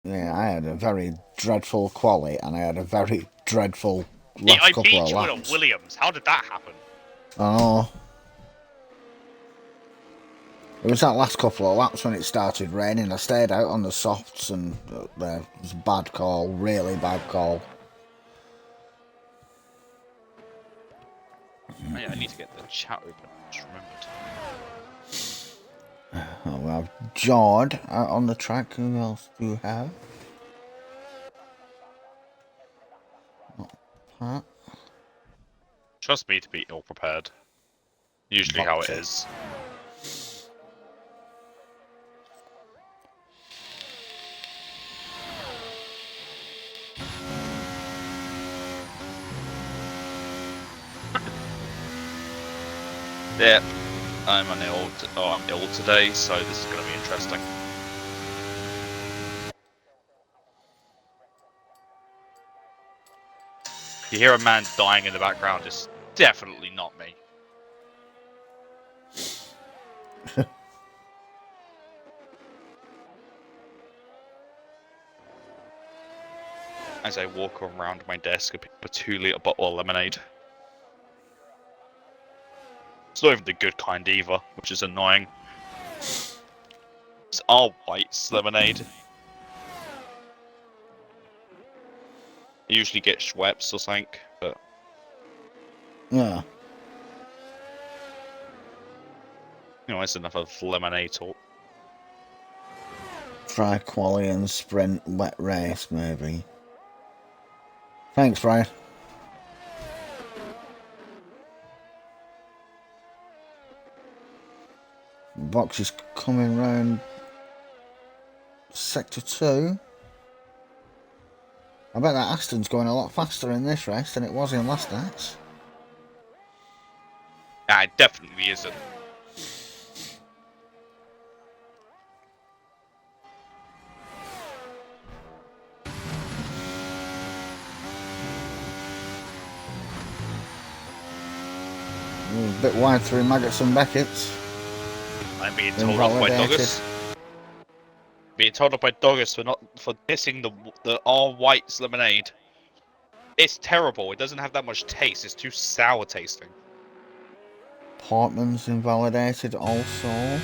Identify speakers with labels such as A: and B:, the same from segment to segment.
A: Yeah, I had a very dreadful quali, and I had a very dreadful
B: Yeah,
A: last
B: I
A: couple of
B: beat you in a
A: laps.
B: Williams. How did that happen?
A: Oh, it was that last couple of laps when it started raining. I stayed out on the softs, and there was a bad call, really bad call.
B: Oh, yeah, I need to get the chat open. Just remembered.
A: Oh, we have Jord out on the track. Who else do you have? Not Pat.
B: Trust me to be ill prepared. Usually how it
A: Boxy.
B: is. Yep, I'm ill. I'm ill today, so this is going to be interesting. You hear a man dying in the background, it's definitely not me. As I walk around my desk, I pick up a 2-litre bottle of lemonade. It's not even the good kind either, which is annoying. It's all white lemonade. I usually get Schweppes or something, but
A: Yeah.
B: it's enough of lemonade talk.
A: Try quali and sprint wet race, maybe. Thanks, Brian. Box is coming round sector 2. I bet that Aston's going a lot faster in this race than it was in last night's.
B: Nah, it definitely isn't.
A: A bit wide through Maggots and Beckett's.
B: I'm being told off by Doggers. Being told off by Doggers for dissing the all whites lemonade. It's terrible. It doesn't have that much taste. It's too sour tasting.
A: Portman's invalidated also.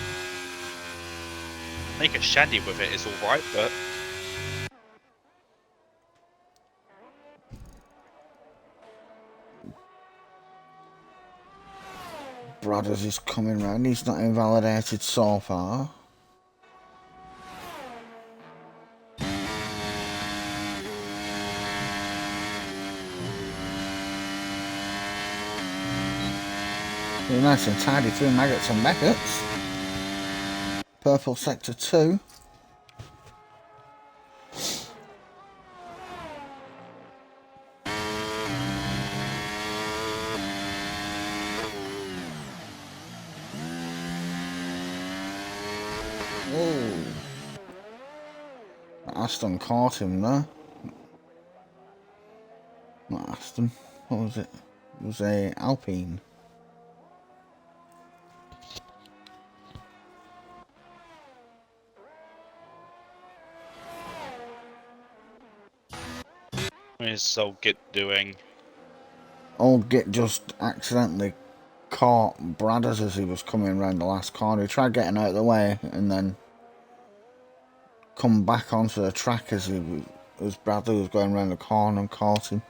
B: Make a shandy with it is alright, but
A: Brothers is coming round. He's not invalidated so far. Nice and tidy through Maggots and Beckett's. Purple sector 2. Oh, Aston caught him there. Not Aston. What was it? It was a Alpine.
B: what is old Git doing?
A: Old Git just accidentally caught Bradders as he was coming round the last corner. He tried getting out of the way and then come back onto the track as Bradley was going round the corner and caught him.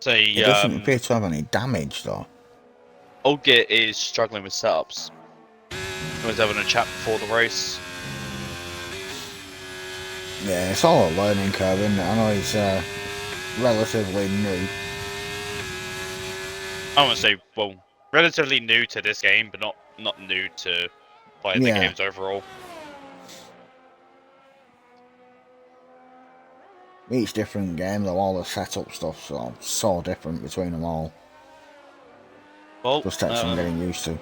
B: So
A: He doesn't appear to have any damage though.
B: Old Git is struggling with setups. He was having a chat before the race.
A: Yeah, it's all a learning curve, isn't it? I know he's relatively new.
B: I want to say, well, relatively new to this game, but not new to playing the games overall.
A: Each different game, though, all the setup stuff's so different between them all.
B: Well,
A: just takes some getting used to.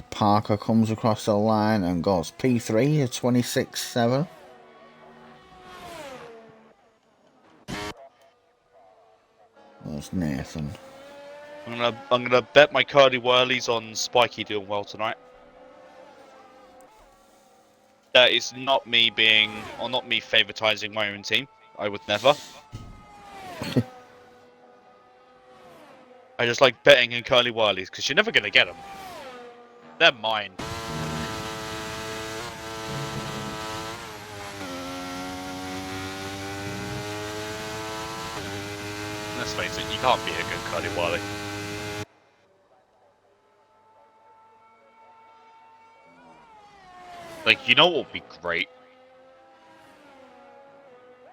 A: Parker comes across the line and goes P3 at 26.7. That's Nathan.
B: I'm gonna bet my curly whirlies on Spiky doing well tonight. That is not me being, or not me favoritizing my own team. I would never. I just like betting in curly whirlies because you're never gonna get them. They're mine. Let's face it, you can't beat a good curly whirly. Like, you know what would be great?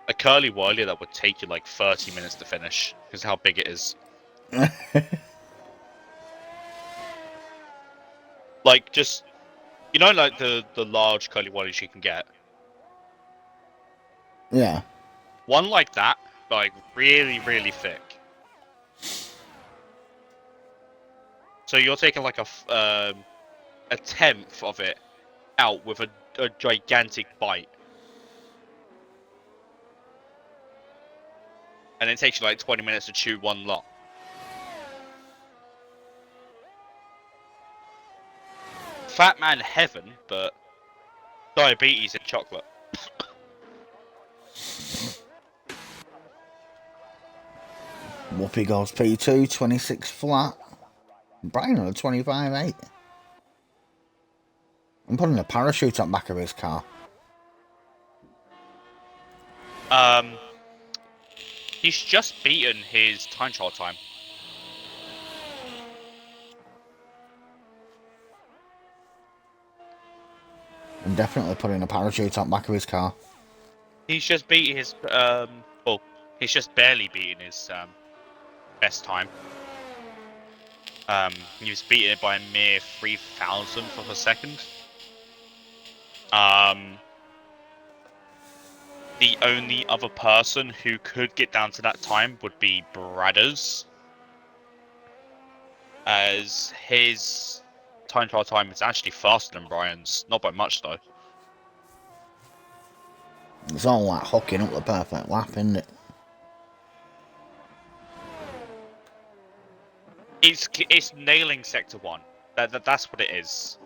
B: A curly whirly that would take you like 30 minutes to finish, because how big it is. Like, just, you know, like the large curly whirlies you can get?
A: Yeah.
B: One like that, like really, really thick. So you're taking like a tenth of it out with a gigantic bite. And it takes you like 20 minutes to chew one lot. Fat man heaven, but diabetes and chocolate.
A: Whoopi goes P2, 26 flat. Brian on a 25.8. I'm putting a parachute on the back of his car.
B: He's just beaten his time trial time.
A: I'm definitely putting a parachute on the back of his car.
B: He's just beaten his, well, he's just barely beaten his, best time. He was beaten by a mere 3,000th of a second. The only other person who could get down to that time would be Bradders, as his time trial time is actually faster than Brian's, not by much though.
A: It's all like hooking up the perfect lap, isn't it?
B: It's nailing sector 1. That's what it is.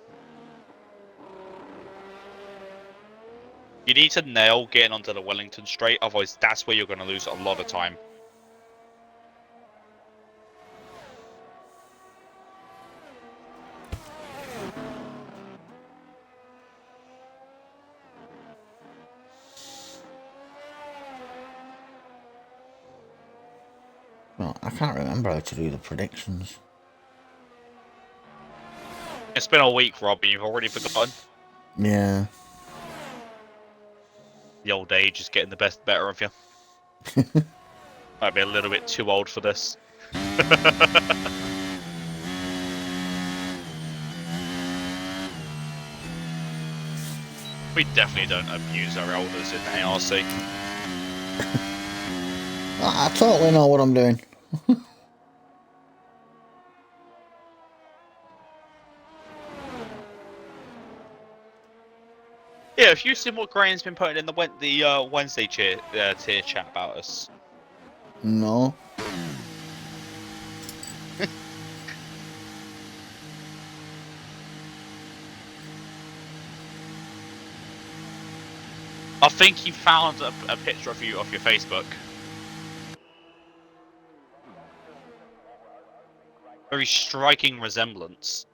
B: You need to nail getting onto the Wellington straight, otherwise that's where you're going to lose a lot of time.
A: Well, I can't remember how to do the predictions.
B: It's been a week, Rob, and you've already forgotten.
A: Yeah.
B: The old age is getting the better of you. Might be a little bit too old for this. We definitely don't abuse our elders in ARC.
A: I totally know what I'm doing.
B: Yeah, if you've seen what Graham's been putting in the Wednesday tier chat about us.
A: No.
B: I think he found a picture of you off your Facebook. Very striking resemblance.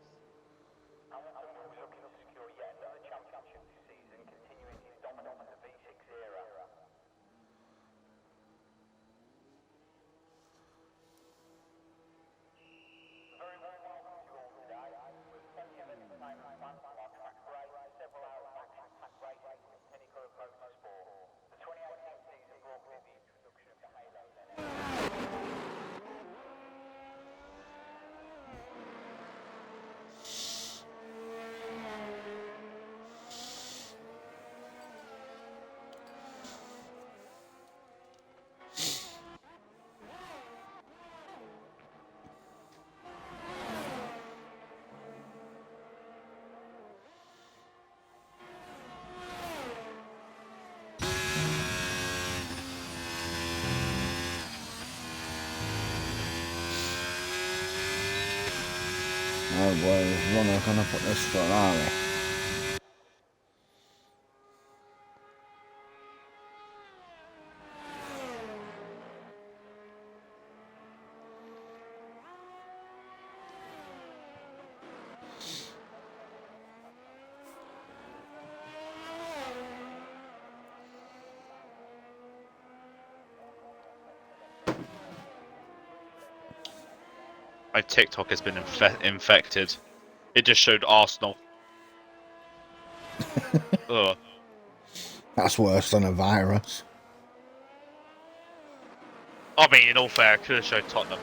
A: Oh boy, there's one I'm gonna put this Ferrari.
B: My TikTok has been infected. It just showed Arsenal. Ugh.
A: That's worse than a virus.
B: I mean, in all fair, I could have showed Tottenham.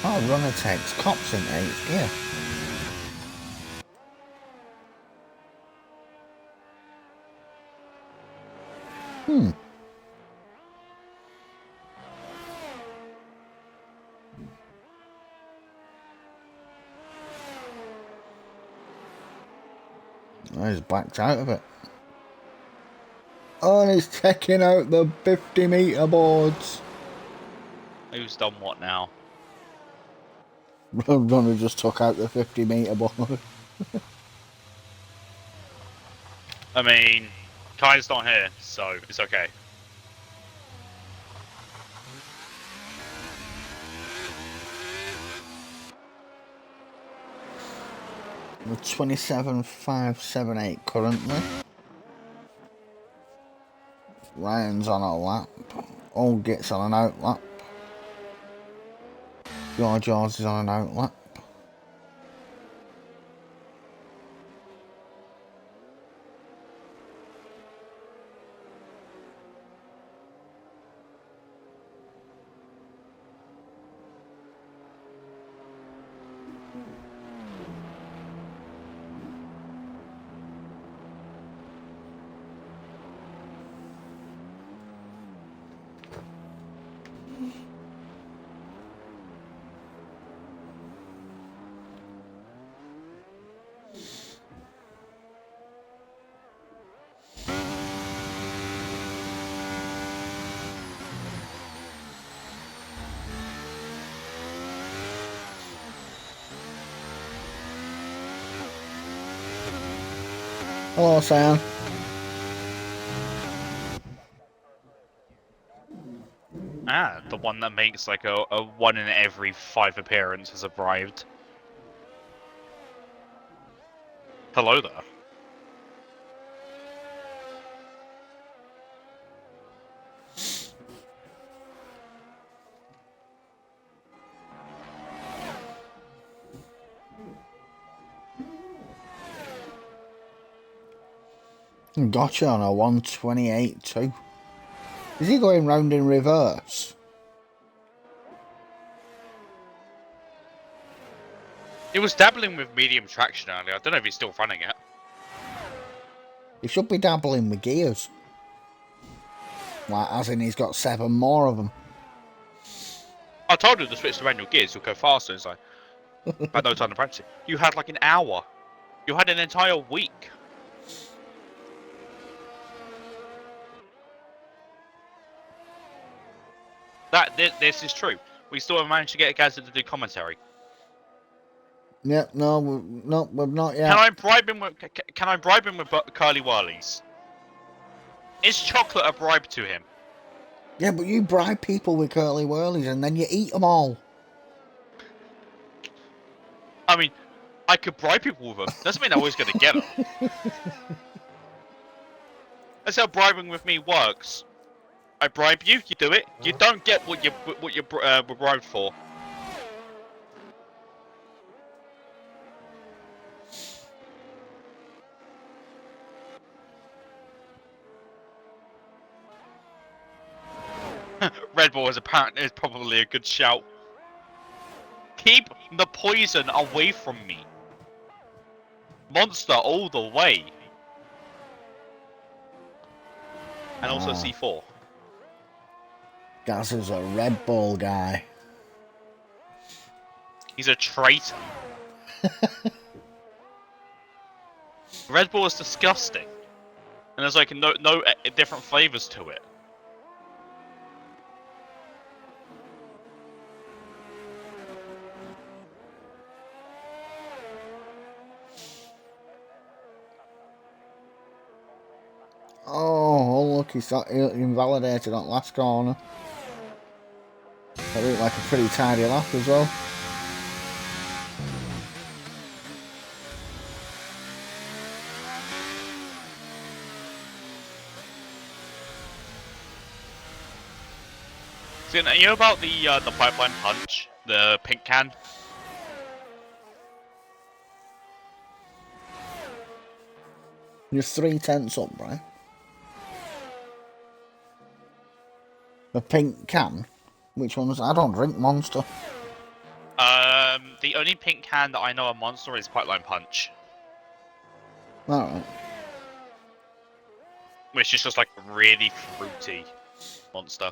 A: Oh, runner takes cops in 8th gear. Oh, he's backed out of it. Oh, and he's taking out the 50-metre boards.
B: Who's done what now?
A: Runner just took out the 50-metre board.
B: I mean, Kai's not here, so it's okay.
A: We're 27.578 currently. Ryan's on a lap. All gets on an out lap. George is on an out lap. Hello, Sam.
B: Ah, the one that makes like a 1 in every 5 appearance has arrived. Hello there.
A: Gotcha on a 128.2. Is he going round in reverse?
B: It was dabbling with medium traction earlier. I don't know if he's still running it.
A: He should be dabbling with gears. Like, as in he's got 7 more of them.
B: I told him to switch to manual gears, you'll go faster. It's like, had no time to practice it. You had like an hour. You had an entire week. This is true. We still haven't managed to get a Gazza to do commentary.
A: Yeah, no, we've not yet.
B: Can I bribe him with? Can I bribe him with curly whirlies? Is chocolate a bribe to him?
A: Yeah, but you bribe people with curly whirlies and then you eat them all.
B: I mean, I could bribe people with them. Doesn't mean I'm always going to get them. That's how bribing with me works. I bribe you, you do it. You don't get what you were bribed for. Red Bull is probably a good shout. Keep the poison away from me. Monster all the way. And also C4.
A: Gazza's a Red Bull guy.
B: He's a traitor. Red Bull is disgusting. And there's like no different flavors to it.
A: look, he invalidated that last corner. That looked like a pretty tidy lap as well.
B: So, you know about the pipeline punch, the pink can?
A: You're 3/10 up, right? The pink can? Which one's? I don't drink Monster.
B: The only pink can that I know of Monster is pipeline punch.
A: Alright.
B: Which is just like really fruity Monster.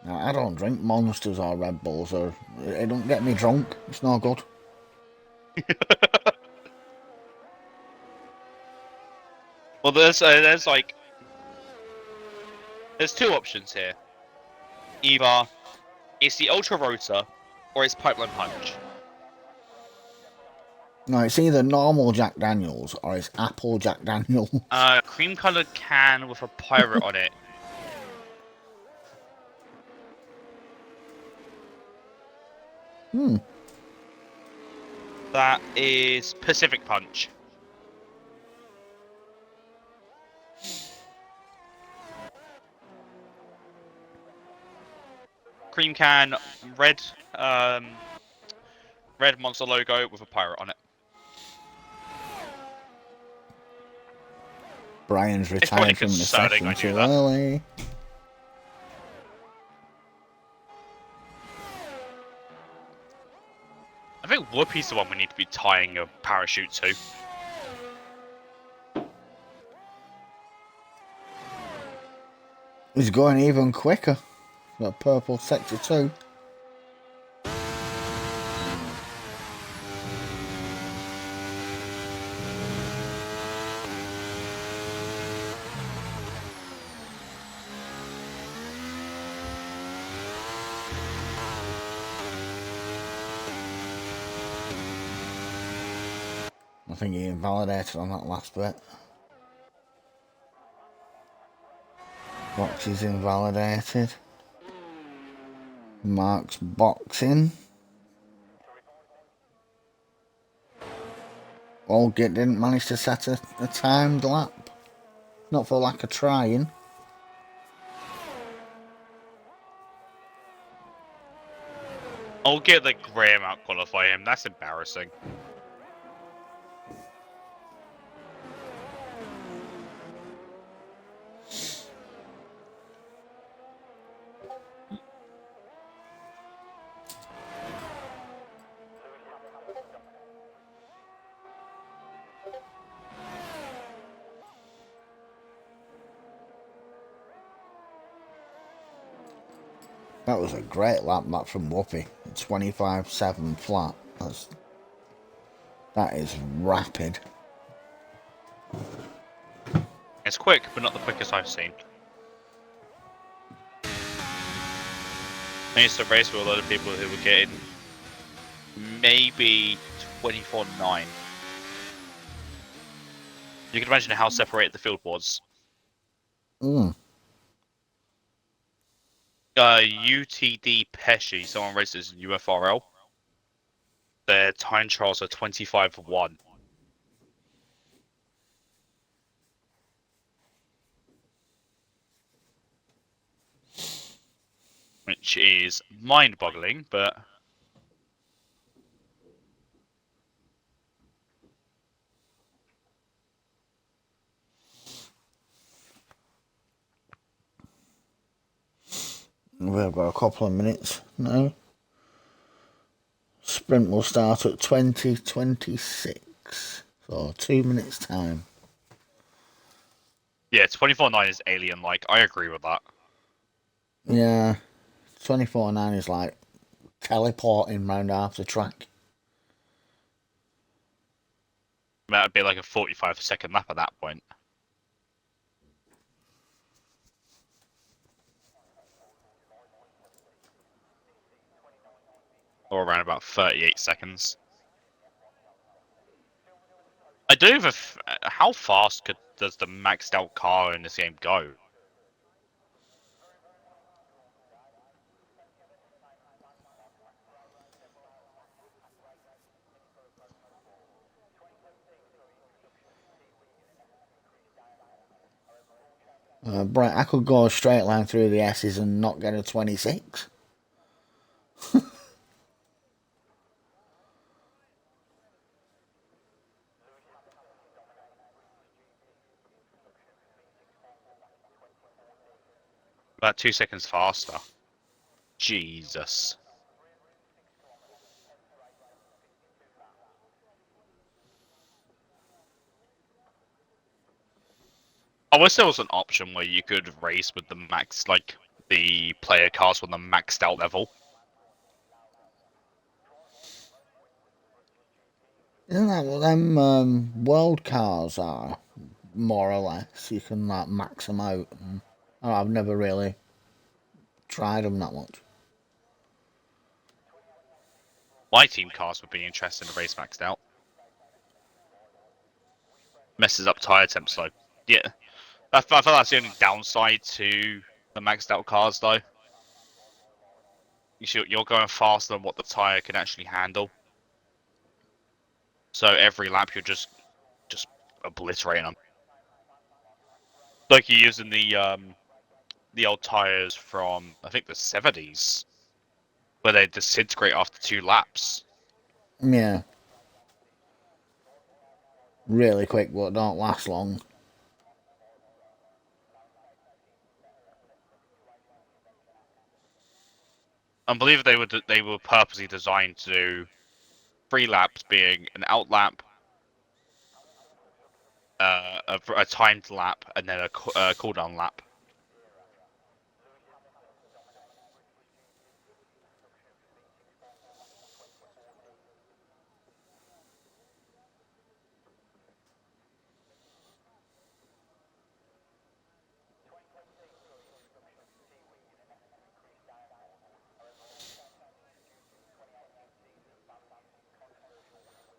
A: No, I don't drink Monsters or Red Bulls, or it don't get me drunk. It's not good.
B: Well, there's two options here. Either it's the Ultra Rotor or it's pipeline punch.
A: No, it's either normal Jack Daniels or it's Apple Jack Daniels.
B: Cream colored can with a pirate on it. That is Pacific Punch. Cream can, red Monster logo with a pirate on it.
A: Brian's retired from the session too early.
B: I think Whoopi's the one we need to be tying a parachute to.
A: He's going even quicker. That purple sector 2. I think he invalidated on that last bit. Box is invalidated. Mark's boxing. Allgit didn't manage to set a timed lap. Not for lack of trying.
B: I'll get the Graham out qualify him. That's embarrassing.
A: That was a great lap back from Whoopi. 25.7 flat. That is rapid.
B: It's quick, but not the quickest I've seen. I used to race with a lot of people who were getting maybe 24.9. You can imagine how separated the field was. UTD Pesci, someone races in UFRL. Their time trials are 25.1. Which is mind-boggling, but...
A: We've got a couple of minutes now. Sprint will start at 20:26. So 2 minutes time.
B: Yeah, 24.9 is alien-like. I agree with that.
A: Yeah. 24.9 is like teleporting round half the track.
B: That'd be like a 45-second lap at that point. Or around about 38 seconds. I do have how fast does the maxed out car in this game go?
A: Brett, I could go a straight line through the S's and not get a 26.
B: About 2 seconds faster. Jesus. I wish there was an option where you could race with the max, like the player cars on the maxed out level.
A: Isn't that what them world cars are? More or less. You can like max them out. And, I've never really tried them that much.
B: My team cars would be interesting to race maxed out. Messes up tire temps though. Yeah. I feel that's the only downside to the maxed out cars though. You're going faster than what the tire can actually handle. So every lap you're just obliterating them. Like you're using the old tires from I think the 70s, where they disintegrate after 2 laps.
A: Yeah. Really quick, but don't last long.
B: I believe they were purposely designed to do 3 laps being an out lap, a timed lap, and then a cooldown lap.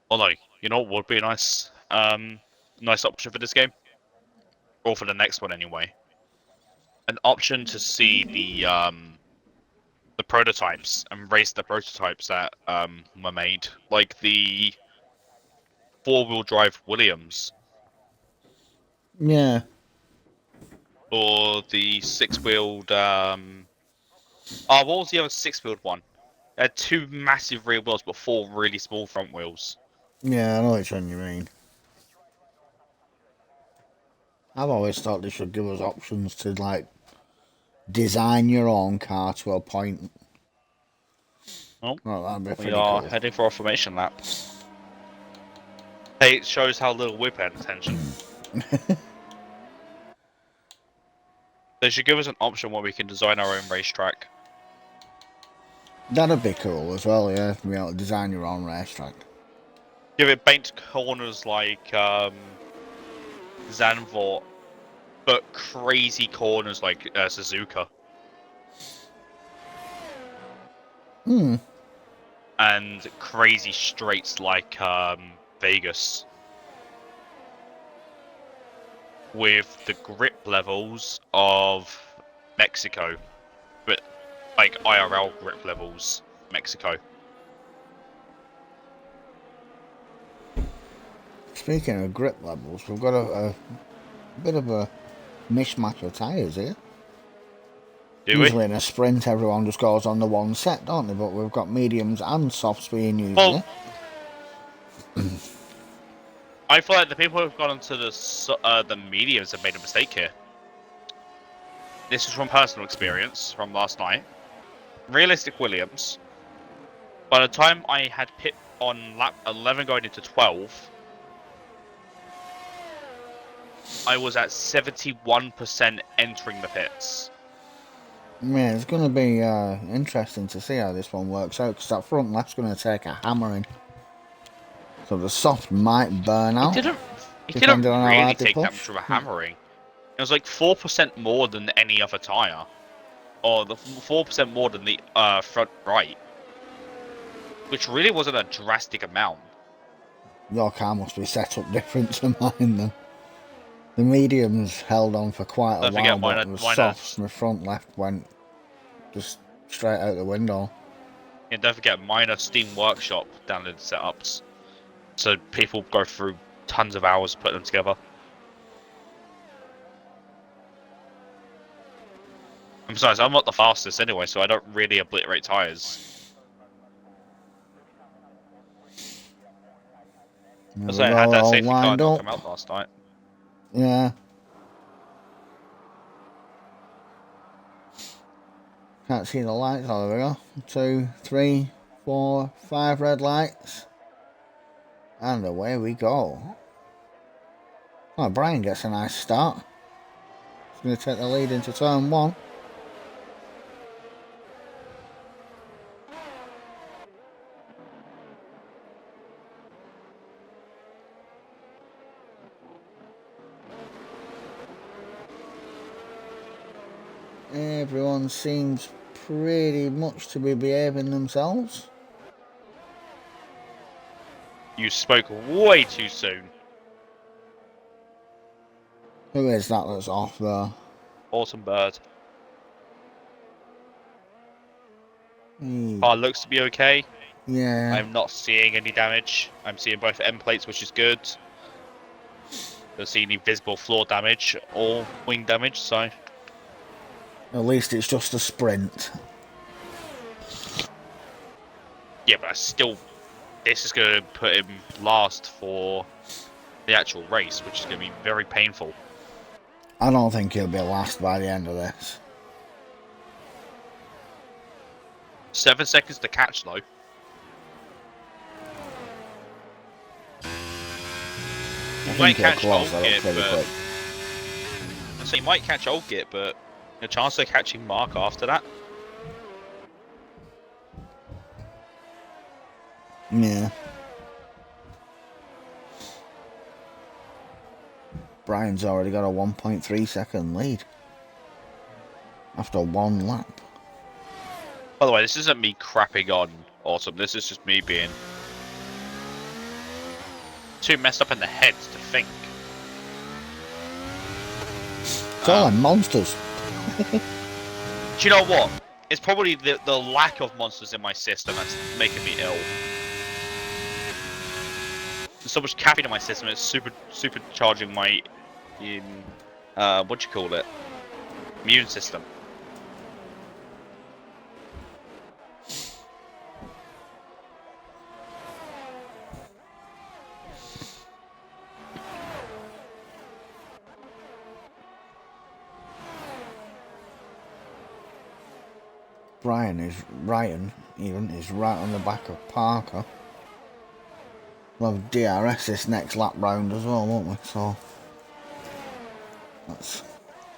B: Although, you know what would be a nice option for this game? Or for the next one anyway. An option to see the prototypes and race the prototypes that were made. Like the 4-wheel drive Williams.
A: Yeah.
B: Or the 6-wheeled what was the other 6-wheeled one? It had 2 massive rear wheels but 4 really small front wheels.
A: Yeah, I know which one you mean. I've always thought they should give us options to, like, design your own car to a point.
B: Oh,
A: that'd be
B: we
A: pretty
B: are
A: cool.
B: heading for a formation lap. Hey, it shows how little we're paying attention. They should give us an option where we can design our own racetrack.
A: That'd be cool as well, yeah. Be able to design your own racetrack.
B: Give it banked corners like Zandvoort, but crazy corners like Suzuka. And crazy straights like Vegas. With the grip levels of Mexico, but like IRL grip levels, Mexico.
A: Speaking of grip levels, we've got a bit of a mishmash of tyres here. Usually in a sprint, everyone just goes on the one set, don't they? But we've got mediums and softs being used here.
B: I feel like the people who've gone into the mediums have made a mistake here. This is from personal experience from last night. Realistic Williams. By the time I had pit on lap 11 going into 12, I was at 71% entering the pits.
A: Yeah, it's going to be interesting to see how this one works out, because that front left's going to take a hammering. So the soft might burn out.
B: It didn't really take that much of a hammering. It was like 4% more than any other tyre. Or the 4% more than the front right. Which really wasn't a drastic amount.
A: Your car must be set up different to mine then. The mediums held on for quite a
B: Don't
A: while,
B: forget
A: but
B: mine
A: the
B: are
A: softs, my front left went just straight out the window.
B: yeah, don't forget mine are Steam Workshop downloaded setups. So people go through tons of hours putting them together. And besides, I'm not the fastest anyway, so I don't really obliterate tyres. I was saying, I had that
A: all
B: safety car
A: lined
B: not
A: up.
B: come out last night.
A: Yeah. Can't see the lights. Oh, there we go. 2, 3, 4, 5 red lights. And away we go. Oh, Brian gets a nice start. He's going to take the lead into turn 1. Everyone seems pretty much to be behaving themselves.
B: You spoke way too soon.
A: Who is that that's off there?
B: Awesome bird. Car looks to be okay.
A: Yeah.
B: I'm not seeing any damage. I'm seeing both end plates, which is good. Don't see any visible floor damage or wing damage, so...
A: At least it's just a sprint.
B: Yeah, but I still... This is going to put him last for the actual race, which is going to be very painful.
A: I don't think he'll be last by the end of this.
B: 7 seconds to catch, though. He might catch old Git, but... So he might catch old Git, but a chance of catching Mark after that.
A: Yeah. Brian's already got a 1.3 second lead after 1 lap.
B: By the way, this isn't me crapping on Autumn. This is just me being too messed up in the head to think.
A: It's all like monsters.
B: Do you know what? It's probably the lack of monsters in my system that's making me ill. There's so much caffeine in my system, it's supercharging my what do you call it? Immune system.
A: Ryan is right on the back of Parker. We'll have DRS this next lap round as well, won't we? So that's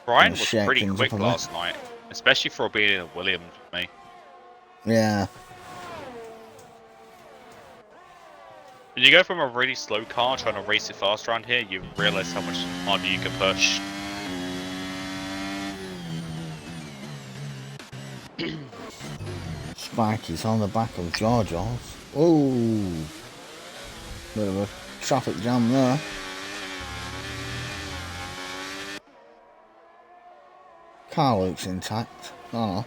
B: Brian was pretty quick last night, especially for being in a Williams with me.
A: Yeah.
B: When you go from a really slow car trying to race it fast around here, you realise how much harder you can push.
A: Spikey's on the back of Georgios. Oh, bit of a traffic jam there. Car looks intact. Oh,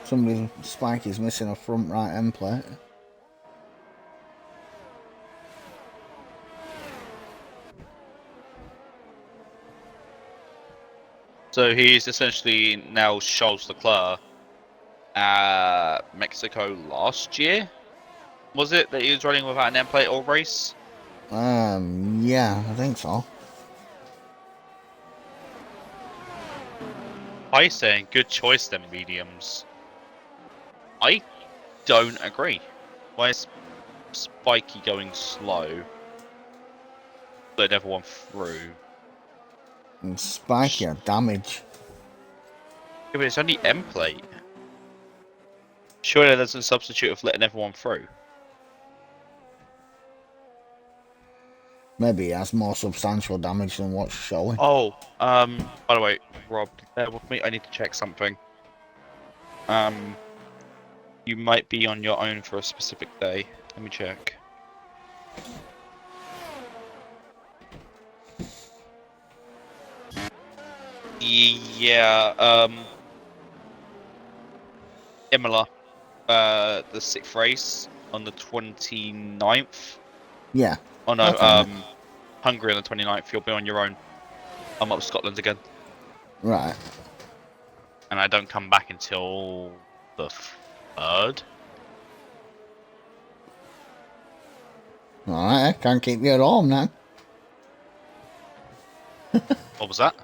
A: Spikey's missing a front right end plate.
B: So he's essentially now Charles Leclerc at Mexico last year. Was it that he was running without an end plate all race?
A: Yeah, I think so.
B: I saying good choice then mediums. I don't agree. Why is Spikey going slow? Let everyone through.
A: And Spikey had damage.
B: Yeah, but it's only end plate. Surely there's a substitute of letting everyone through.
A: Maybe he has more substantial damage than what's showing.
B: Oh, by the way, Rob, bear with me. I need to check something. You might be on your own for a specific day. Let me check. Yeah, Imola, the 6th race on the 29th.
A: Yeah.
B: Oh no,
A: Okay.
B: Hungary on the 29th. You'll be on your own. I'm up Scotland again.
A: Right.
B: And I don't come back until the 3rd.
A: Alright, I can't keep you at home now.
B: What was that?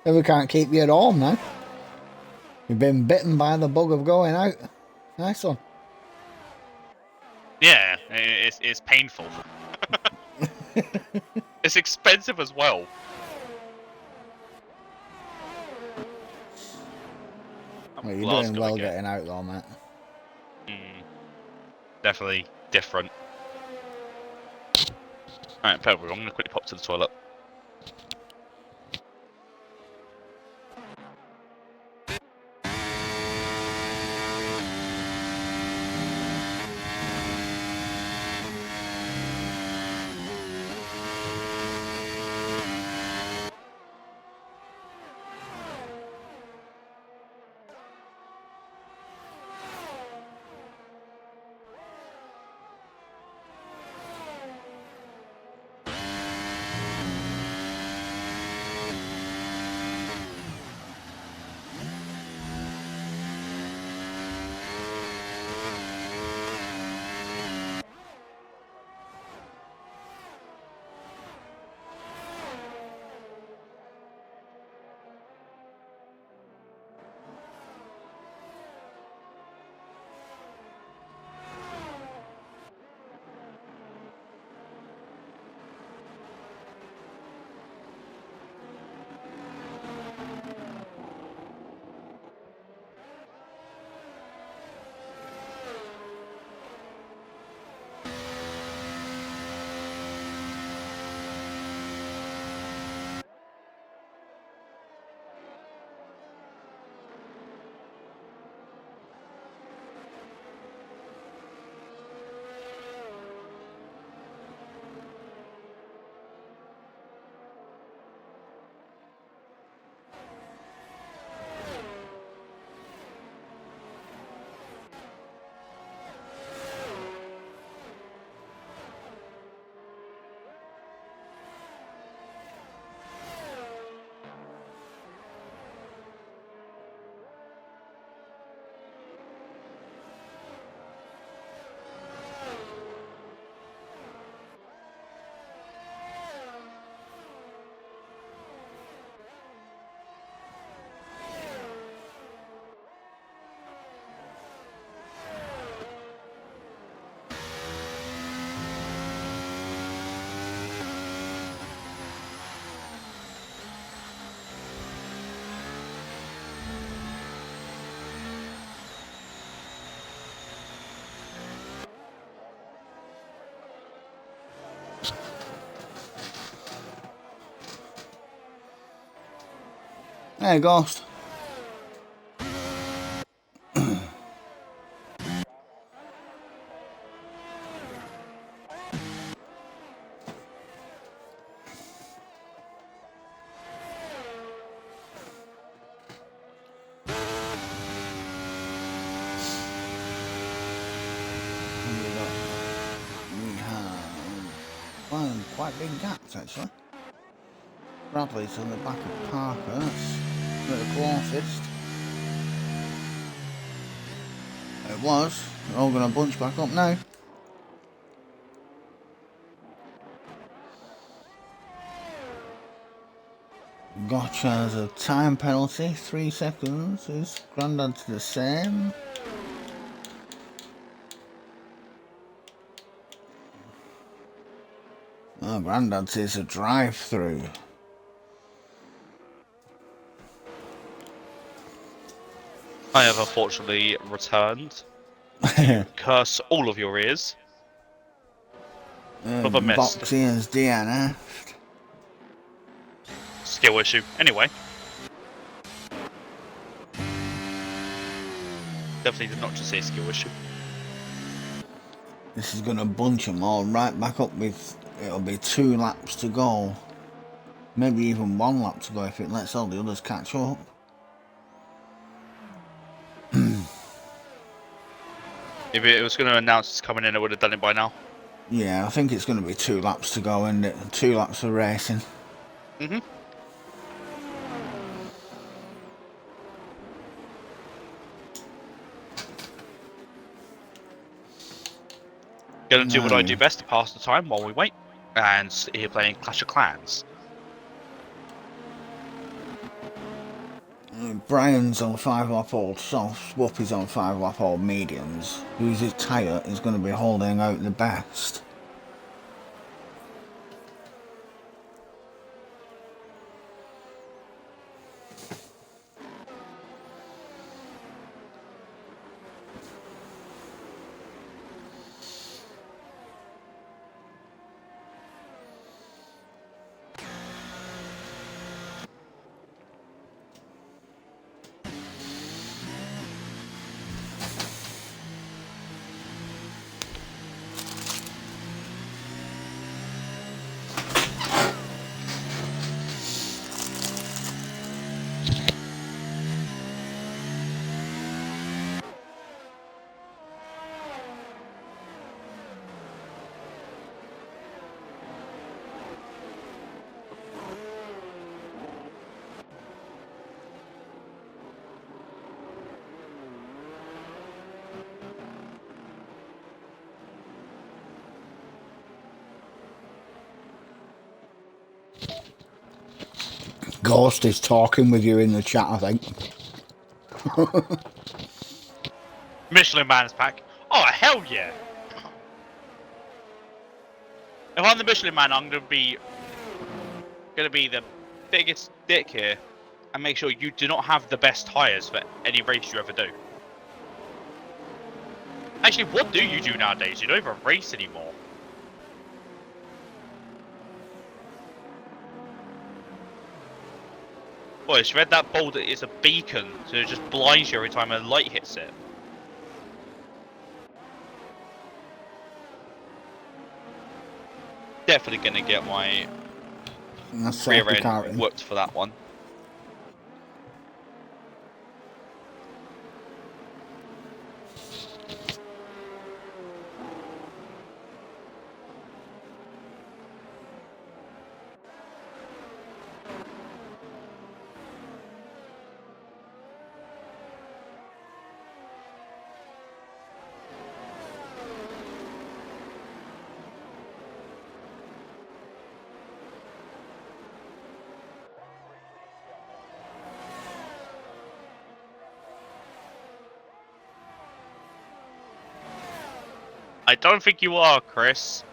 A: We can't keep you at home now. You've been bitten by the bug of going out. Nice one.
B: Yeah, it's painful. It's expensive as well.
A: Well, you're doing
B: Glasgow
A: well
B: again.
A: getting out though, mate.
B: Definitely different. Alright, Pebble, I'm going to quickly pop to the toilet.
A: Hey, Ghost. We have quite big gaps actually. Bradley's on the back of Parker, that's the closest. It was. They're all going to bunch back up now. Gotcha has a time penalty, 3 seconds. Is Grandad's the same? Oh, Grandad says a drive-through.
B: I have unfortunately returned. Curse all of your ears. But I missed.
A: Boxy has DNF.
B: Skill issue. Anyway. Definitely did not just say skill issue.
A: This is going to bunch them all right back up with... It'll be 2 laps to go. Maybe even 1 lap to go if it lets all the others catch up.
B: If it was going to announce it's coming in, I would have done it by now.
A: Yeah, I think it's going to be 2 laps to go, isn't it? 2 laps of racing.
B: Mm-hmm. Gonna do what I do best to pass the time while we wait, and sit here playing Clash of Clans.
A: Brian's on 5 lap old softs, Whoopi's on 5 lap old mediums. Who's his tyre is going to be holding out the best. Ghost is talking with you in the chat, I think.
B: Michelin Man's pack. Oh, hell yeah! If I'm the Michelin Man, I'm gonna be the biggest dick here, and make sure you do not have the best tyres for any race you ever do. Actually, what do you do nowadays? You don't even race anymore. Well, it's read that bold that it's a beacon, so it just blinds you every time a light hits it. Definitely gonna get my rear end whooped for that one. I don't think you are, Chris.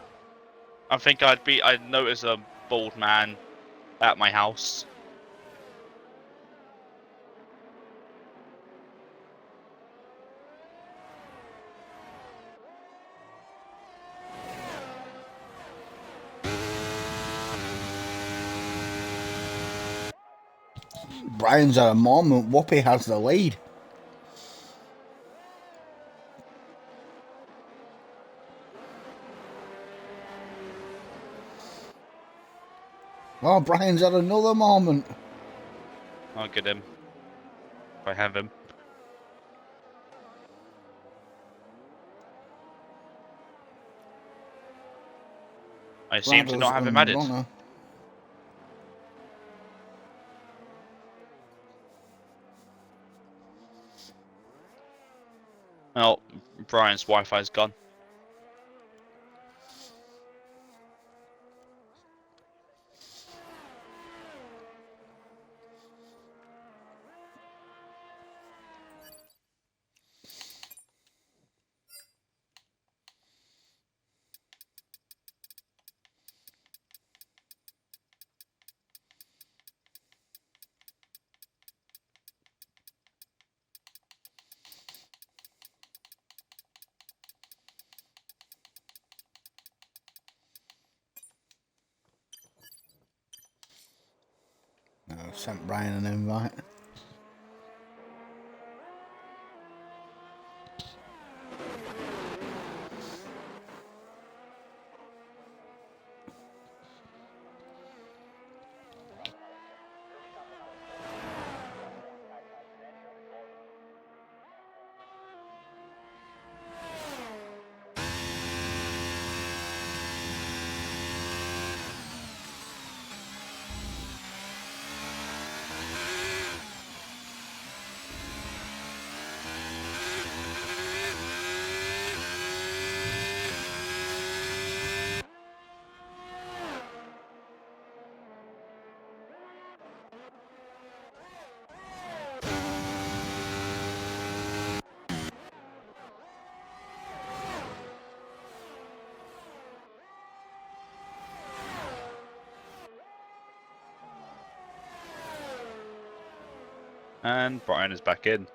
B: I think I'd notice a bald man at my house.
A: Brian's at a moment, Whoopi has the lead. Oh, Brian's at another moment.
B: I'll get him. If I have him. I seem to not have him added.
A: Runner.
B: Well, Brian's Wi-Fi's gone.
A: I sent Brian an invite.
B: And Brian is back in.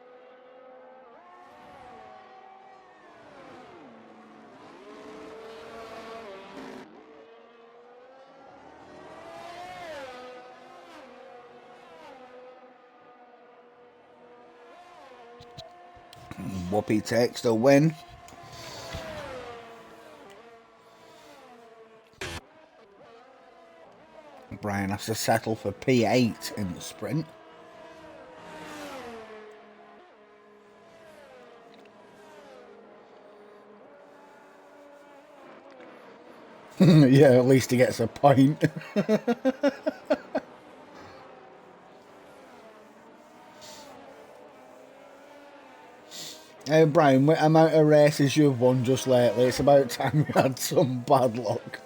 A: Whoopi takes the win. Brian has to settle for P8 in the sprint. Yeah, at least he gets a point. Hey Brian, what amount of races you've won just lately? It's about time you had some bad luck.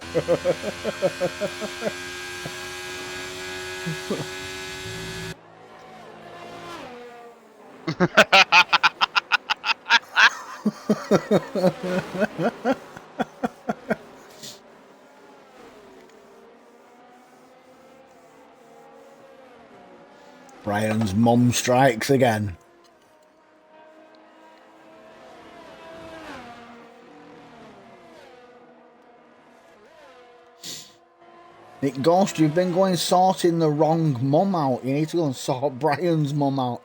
A: Brian's mum strikes again. Nick Ghost, you've been going sorting the wrong mum out. You need to go and sort Brian's mum out.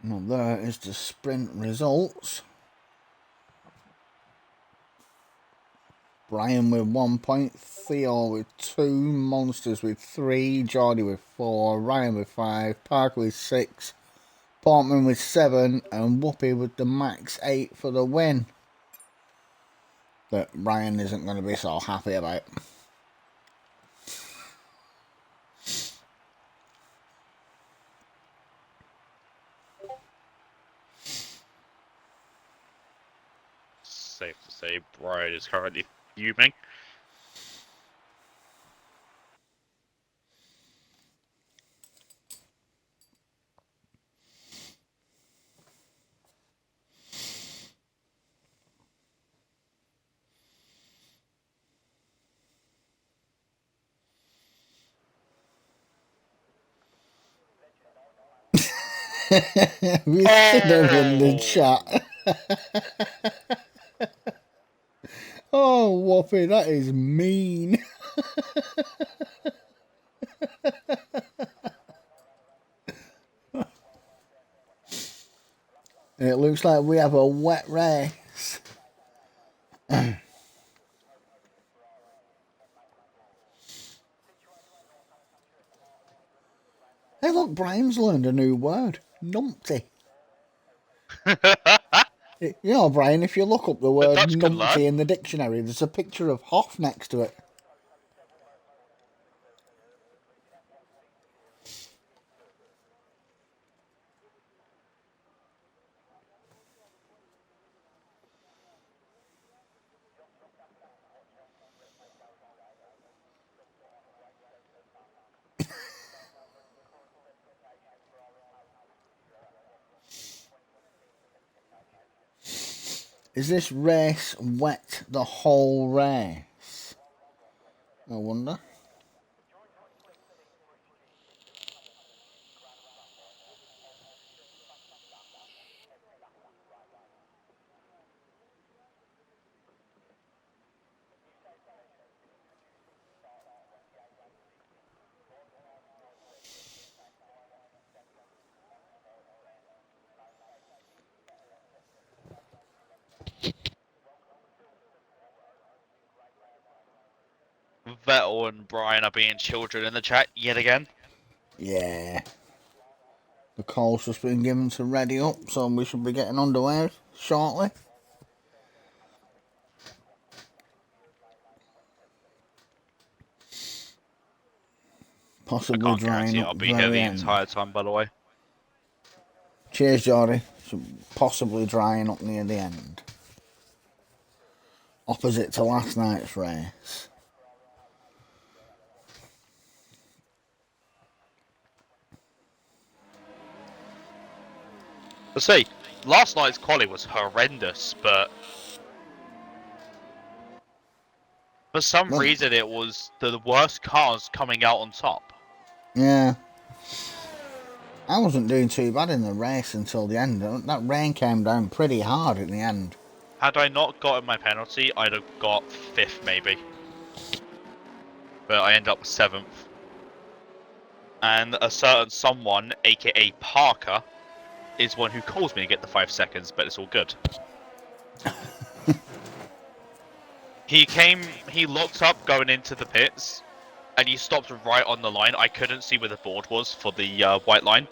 A: Well, there is the sprint results. Brian with 1 point, Theo with 2, Monsters with 3, Geordie with 4, Ryan with 5, Parker with 6, Portman with 7, and Whoopi with the max 8 for the win. But Brian isn't going to be so happy about.
B: Safe to say, Brian is currently fuming.
A: We see them in the chat. Oh, Whoopi, that is mean. It looks like we have a wet race. Hey, look, Brian's learned a new word. Numpty. You know, Brian, if you look up the word numpty in the dictionary, there's a picture of Hoff next to it. Is this race wet the whole race? I wonder.
B: Vettel and Brian are being children in the chat yet again.
A: Yeah. The call's just been given to ready up, so we should be getting underway shortly. Possibly drying up
B: I'll
A: the
B: be here
A: very
B: the
A: end.
B: entire time, by the way.
A: Cheers, Geordie. Possibly drying up near the end. Opposite to last night's race.
B: Let's see, last night's quali was horrendous, but for some reason it was the worst cars coming out on top.
A: Yeah. I wasn't doing too bad in the race until the end. That rain came down pretty hard in the end.
B: Had I not gotten my penalty, I'd have got 5th maybe. But I ended up 7th. And a certain someone, aka Parker, is one who calls me to get the 5 seconds, but it's all good. He looked up going into the pits, and he stopped right on the line. I couldn't see where the board was for the white line.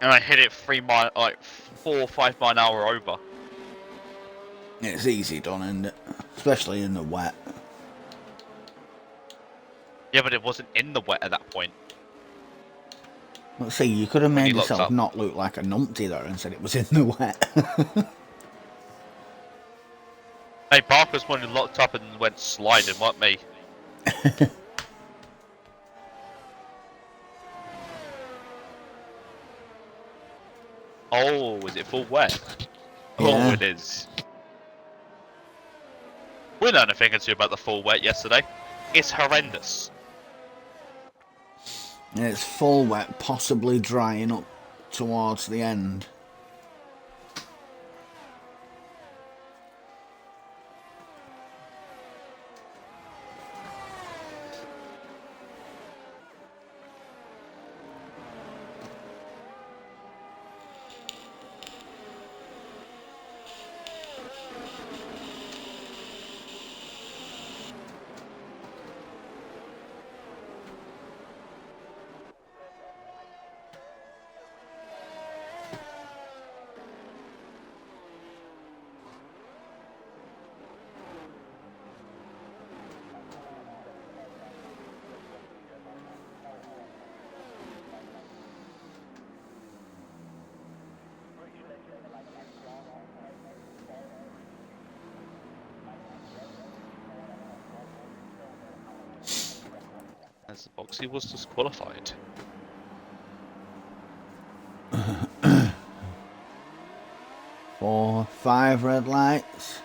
B: And I hit it 4 or 5 mile an hour over.
A: It's easy done, isn't it? Especially in the wet.
B: Yeah, but it wasn't in the wet at that point.
A: Let's see, you could have made yourself not look like a numpty there and said it was in the wet.
B: Hey, Parker's one who locked up and went sliding, weren't me? Oh, is it full wet?
A: Yeah.
B: Oh, it is. We learned a thing or two about the full wet yesterday. It's horrendous.
A: It's full wet, possibly drying up towards the end.
B: As Boxy was disqualified.
A: Four, 5 red lights.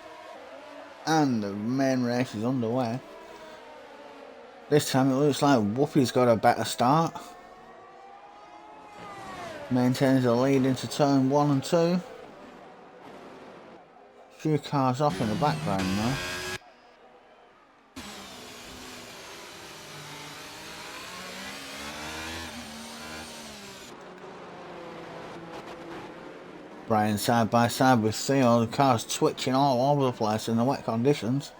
A: And the main race is underway. This time it looks like Whoopi's got a better start. Maintains a lead into turn 1 and 2. Few cars off in the background now. Brian side by side with Theo, the cars twitching all over the place in the wet conditions.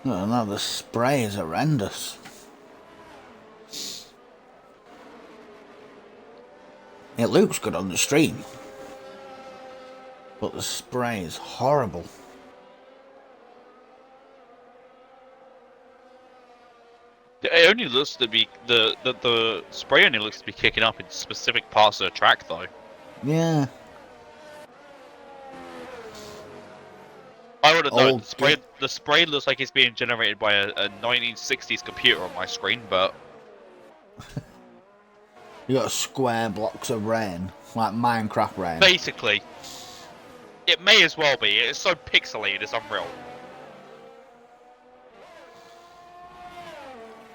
A: No, the spray is horrendous. It looks good on the stream, but the spray is horrible.
B: It only looks to be the spray only looks to be kicking up in specific parts of the track, though.
A: Yeah.
B: I would have known. The spray looks like it's being generated by a 1960s computer on my screen, but
A: You got square blocks of rain, like Minecraft rain.
B: basically, it may as well be. It's so pixelated, it's unreal.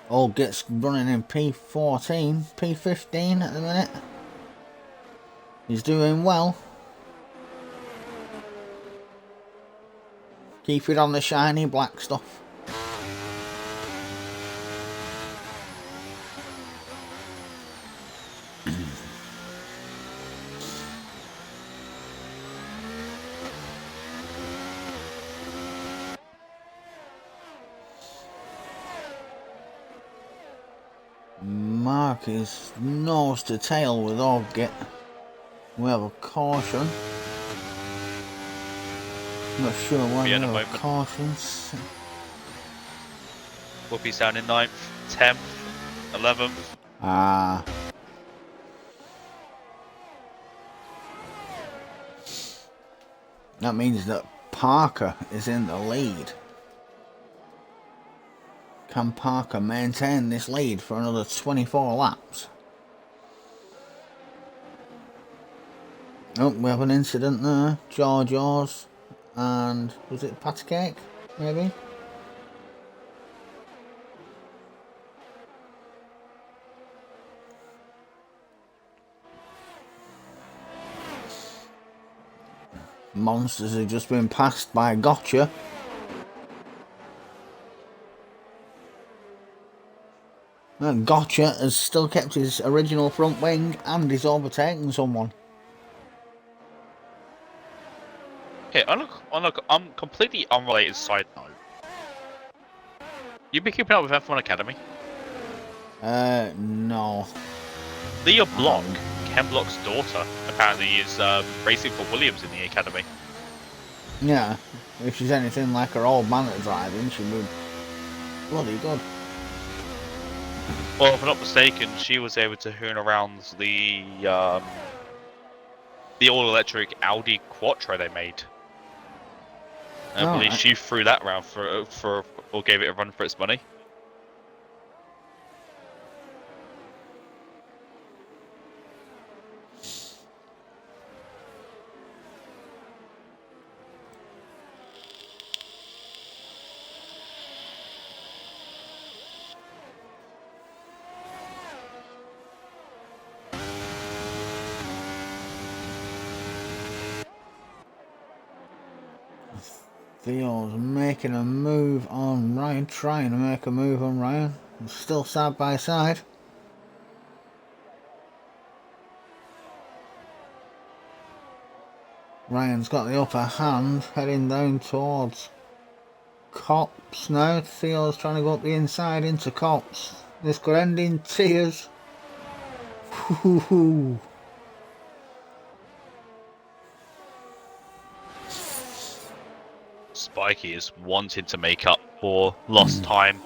A: All gets running in P14, P15 at the minute. He's doing well. Keep it on the shiny black stuff. Mark is nose to tail with Orgit. We have a caution. Not sure why we have a caution.
B: Whoopi's down in 9th, 10th, 11th.
A: Ah. That means that Parker is in the lead. Can Parker maintain this lead for another 24 laps? Oh, we have an incident there. George and was it Patty Cake? Maybe? Monsters have just been passed by Gotcha. And Gotcha has still kept his original front wing and is overtaking someone.
B: Okay, on a completely unrelated side note. You been keeping up with F1 Academy?
A: No.
B: Leah Block, Ken Block's daughter, apparently is racing for Williams in the academy.
A: Yeah, if she's anything like her old man at driving, she would bloody good.
B: Well, if I'm not mistaken, she was able to hoon around the all-electric Audi Quattro they made. I believe she threw that around for or gave it a run for its money.
A: Theo's making a move on Ryan, trying to make a move on Ryan. Still side by side. Ryan's got the upper hand, heading down towards Cops now. Theo's trying to go up the inside into Cops. This could end in tears. Hoo-hoo-hoo.
B: Spikey is wanting to make up for lost time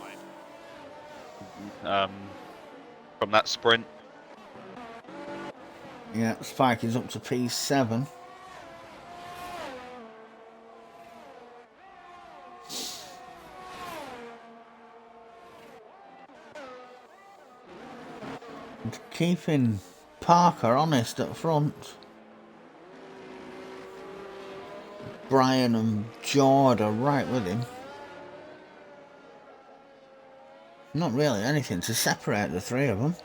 B: from that sprint.
A: Yeah, Spikey's up to P7. And keeping Parker honest at front. Brian and Jord are right with him. Not really anything to separate the three of them.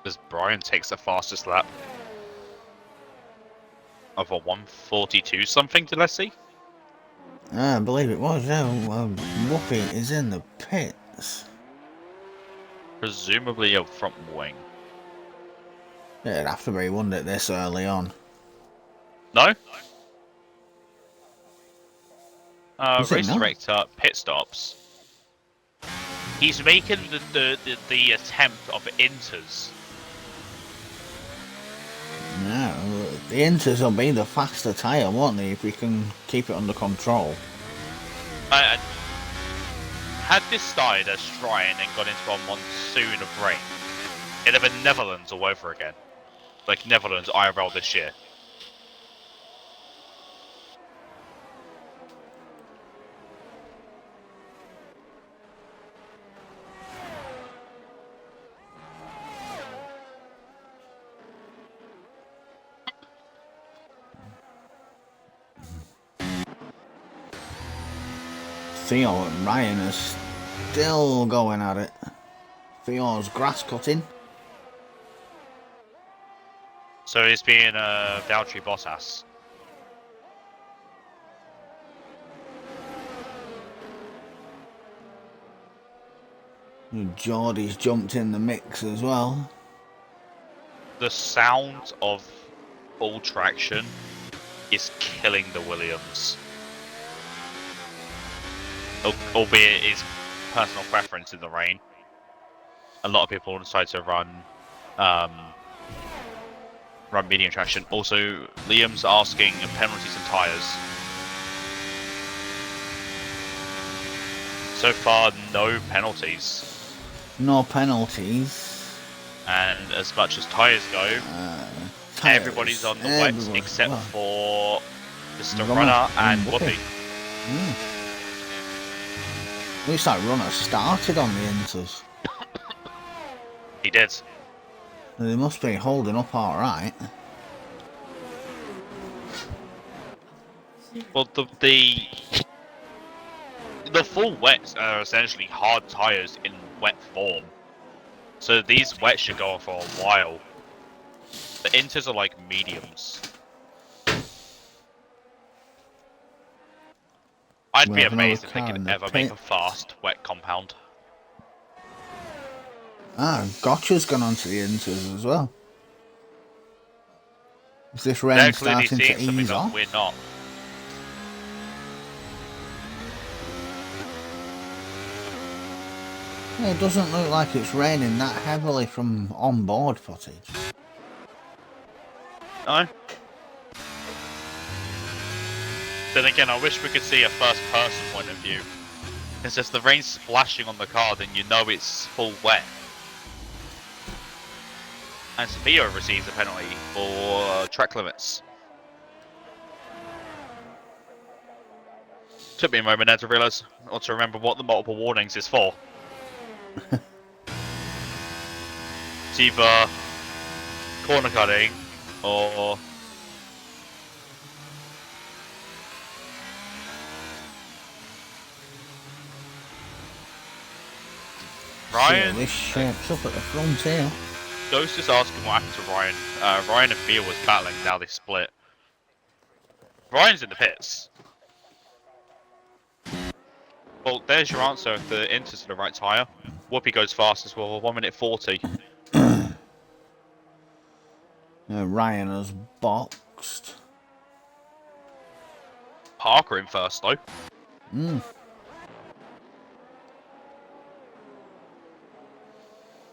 B: As Brian takes the fastest lap of a 1:42 something, did I see?
A: I believe it was, yeah. Whoopi is in the pits.
B: Presumably a front wing.
A: Yeah, it'd have to be, wouldn't it, this early on?
B: No?
A: Is it
B: Race
A: not?
B: director, pit stops. He's making the attempt of inters.
A: No, the Inters will be the faster tyre, won't they, if we can keep it under control?
B: Had this started as dry and then gone into a monsoon of rain, it'd have been Netherlands all over again. Like Netherlands IRL this year.
A: Theo and Ryan are still going at it. Theo's grass cutting.
B: So he's being Valtteri Bottas.
A: Geordie's jumped in the mix as well.
B: The sound of full traction is killing the Williams. Albeit it's personal preference in the rain. A lot of people decide to run medium traction. Also, Liam's asking penalties and tyres. So far, no penalties.
A: No penalties.
B: And as much as tyres go, everybody's on the wets except for Mr. Runner and Whoopi.
A: At least that runner started on the inters.
B: He did.
A: They must be holding up alright.
B: Well, the full wets are essentially hard tyres in wet form. So these wets should go on for a while. The inters are like mediums. I'd be amazed if they could ever make a fast wet compound.
A: Gotcha's gone onto the inters as well. Is this rain starting to ease off?
B: We're not.
A: It doesn't look like it's raining that heavily from on-board footage.
B: No. Then again, I wish we could see a first-person point of view. Because if the rain's splashing on the car, then you know it's full wet. And Sophia receives a penalty for track limits. Took me a moment there to realise, or to remember what the multiple warnings is for. It's either corner cutting or Ryan.
A: This shapes up at the front here.
B: Ghost is asking what happened to Ryan. Ryan and Fia was battling, now they split. Ryan's in the pits. Well, there's your answer if the inters are the right tyre. Whoopi goes fast as well, 1 minute 40.
A: Ryan has boxed.
B: Parker in first though.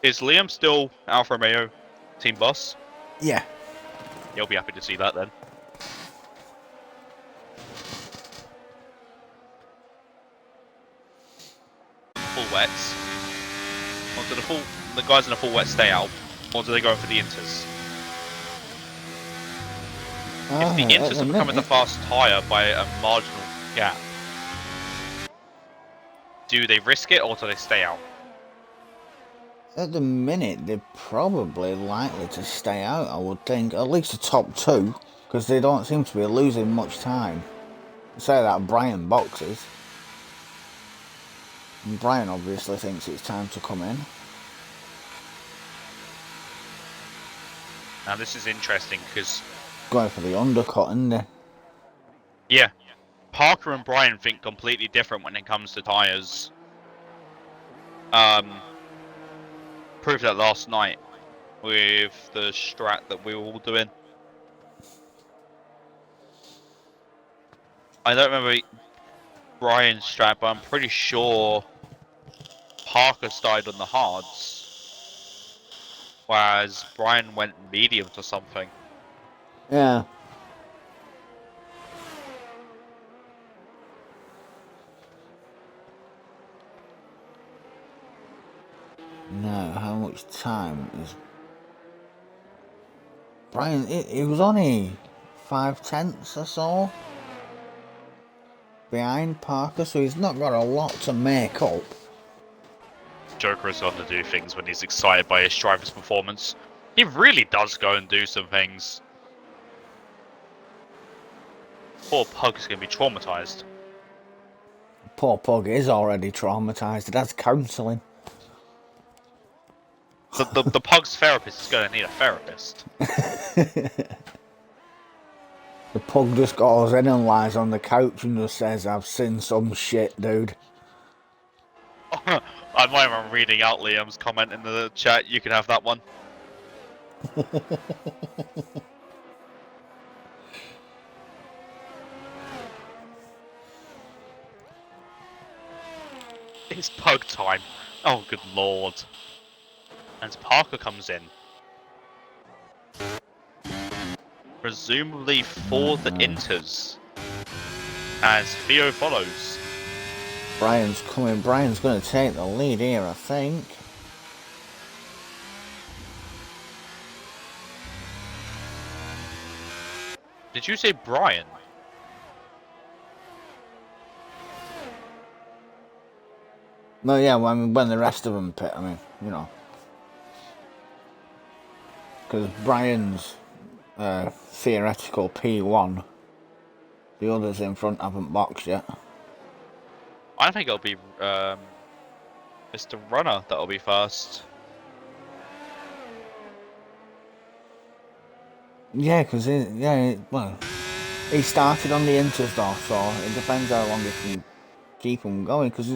B: Is Liam still Alfa Romeo team boss?
A: Yeah.
B: You'll be happy to see that then. Full wets. Or do the guys in a full wet stay out? Or do they go for the inters? If the inters are becoming the fast tyre by a marginal gap, do they risk it or do they stay out?
A: At the minute, they're probably likely to stay out, I would think. At least the top two, because they don't seem to be losing much time. Say that Brian boxes. And Brian obviously thinks it's time to come in.
B: Now this is interesting because...
A: Going for the undercut, isn't he?
B: Yeah. Parker and Brian think completely different when it comes to tyres. Proved that last night with the strat that we were all doing. I don't remember Brian's strat, but I'm pretty sure Parker started on the hards, whereas Brian went medium to something.
A: Yeah. Now, how much time is... Brian, it was only 5/10 or so behind Parker, so he's not got a lot to make up.
B: Joker is on to do things when he's excited by his driver's performance. He really does go and do some things. Poor Pug is going to be traumatised.
A: Poor Pug is already traumatised. That's counselling.
B: The Pug's therapist is going to need a therapist.
A: The Pug just goes in and lies on the couch and just says, "I've seen some shit, dude."
B: I might remember reading out Liam's comment in the chat. You can have that one. It's pug time. Oh, good lord. And Parker comes in. Presumably for the Inters. As Theo follows.
A: Brian's coming. Brian's going to take the lead here, I think.
B: Did you say Brian?
A: No, yeah, when the rest of them pit, I mean, you know. Because Brian's theoretical P1. The others in front haven't boxed yet.
B: I think it'll be Mr. Runner that'll be first.
A: Yeah, because he started on the Inters though, so it depends how long he can keep him going. Because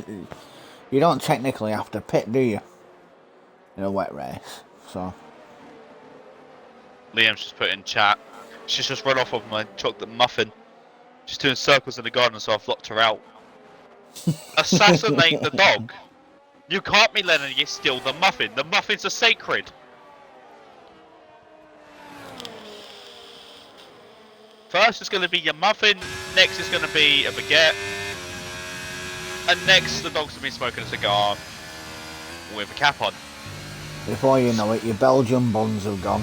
A: you don't technically have to pit, do you? In a wet race, so.
B: Liam's just put in chat. She's just run off of my chocolate muffin. She's doing circles in the garden, so I've locked her out. Assassinate the dog. You can't be letting you steal the muffin. The muffins are sacred. First is going to be your muffin. Next is going to be a baguette. And next, the dog's going to be smoking a cigar with a cap on.
A: Before you know it, your Belgian buns have gone.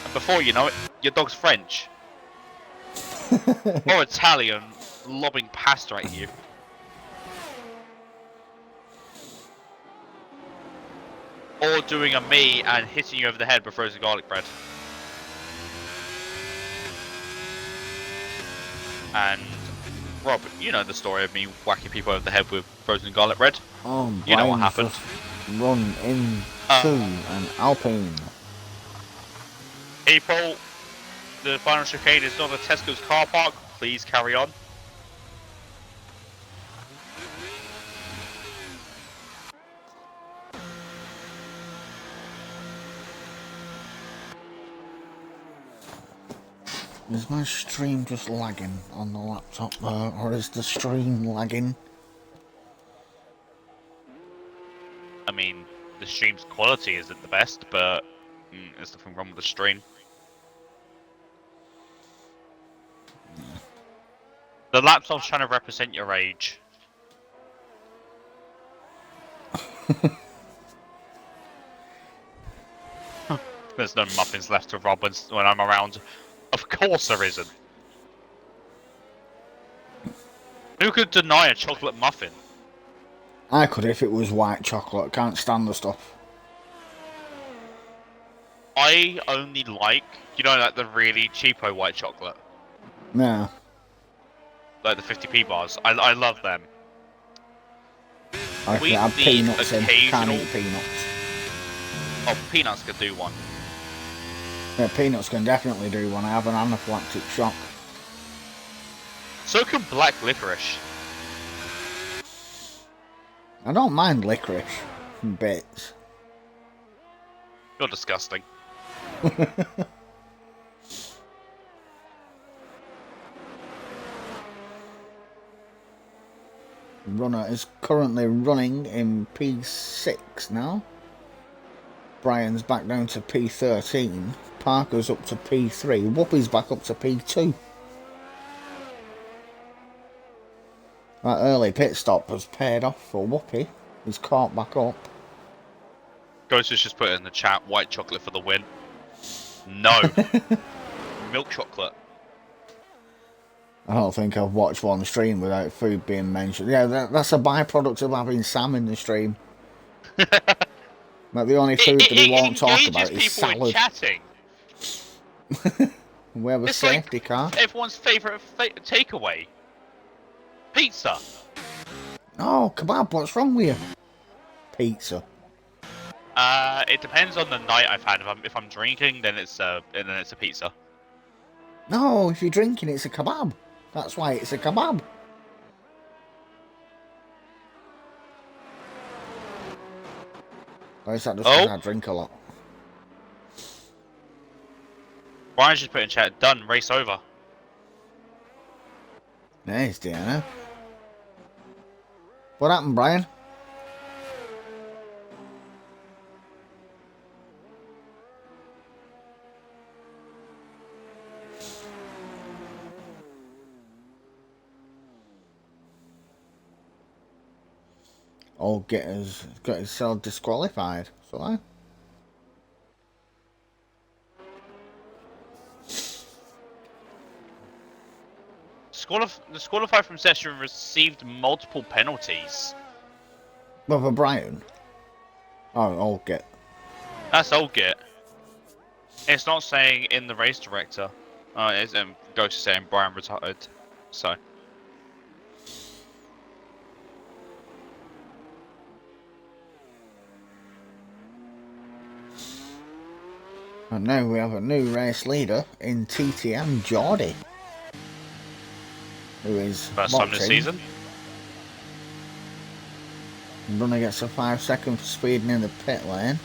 B: And before you know it, your dog's French. Or Italian, lobbing pasta at you. Or doing a me and hitting you over the head with frozen garlic bread. And Rob, you know the story of me whacking people over the head with frozen garlic bread.
A: Oh,
B: you know what happened.
A: Run into an Alpine.
B: April, the final chicane is not a Tesco's car park. Please carry on.
A: Is my stream just lagging on the laptop there, or is the stream lagging?
B: I mean, the stream's quality isn't the best, but there's nothing wrong with the stream. The laptop's trying to represent your age. There's no muffins left to rob when I'm around. Of course there isn't. Who could deny a chocolate muffin?
A: I could if it was white chocolate. Can't stand the stuff.
B: I only like, you know, like the really cheapo white chocolate.
A: Yeah.
B: Like the 50p bars. I love them.
A: I can have peanuts in. Can't eat peanuts.
B: Oh, peanuts could do one.
A: Yeah, peanuts can definitely do one. I have an anaphylactic shock.
B: So can black licorice.
A: I don't mind licorice. Bits.
B: You're disgusting.
A: Runner is currently running in P6 now. Brian's back down to P13. Parker's up to P3. Whoopi's back up to P2. That early pit stop has paid off for Whoopi. He's caught back up.
B: Ghost has just put in the chat, white chocolate for the win. No. Milk chocolate.
A: I don't think I've watched one stream without food being mentioned. Yeah, that's a byproduct of having Sam in the stream. Like the only food that he won't talk about is salad.
B: Chatting.
A: We have a safety car.
B: Everyone's favourite takeaway. Pizza.
A: Oh, kebab, what's wrong with you? Pizza.
B: It depends on the night I've had. If I'm drinking, then it's a pizza.
A: No, if you're drinking, it's a kebab. That's why it's a kebab. Or is that just because I drink a lot?
B: Brian's just put in chat, done, race over.
A: Nice, Diana. What happened, Brian? Old Gitter's got himself disqualified. So I.
B: Disqualified from session received multiple penalties.
A: Well, for Brian. Oh, Old Git.
B: That's Old Git. It's not saying in the race director. It's Ghost is saying Brian retired. So.
A: And now we have a new race leader in TTM, Geordie. Who is
B: First time this season.
A: Runner gets a 5 second for speeding in the pit lane.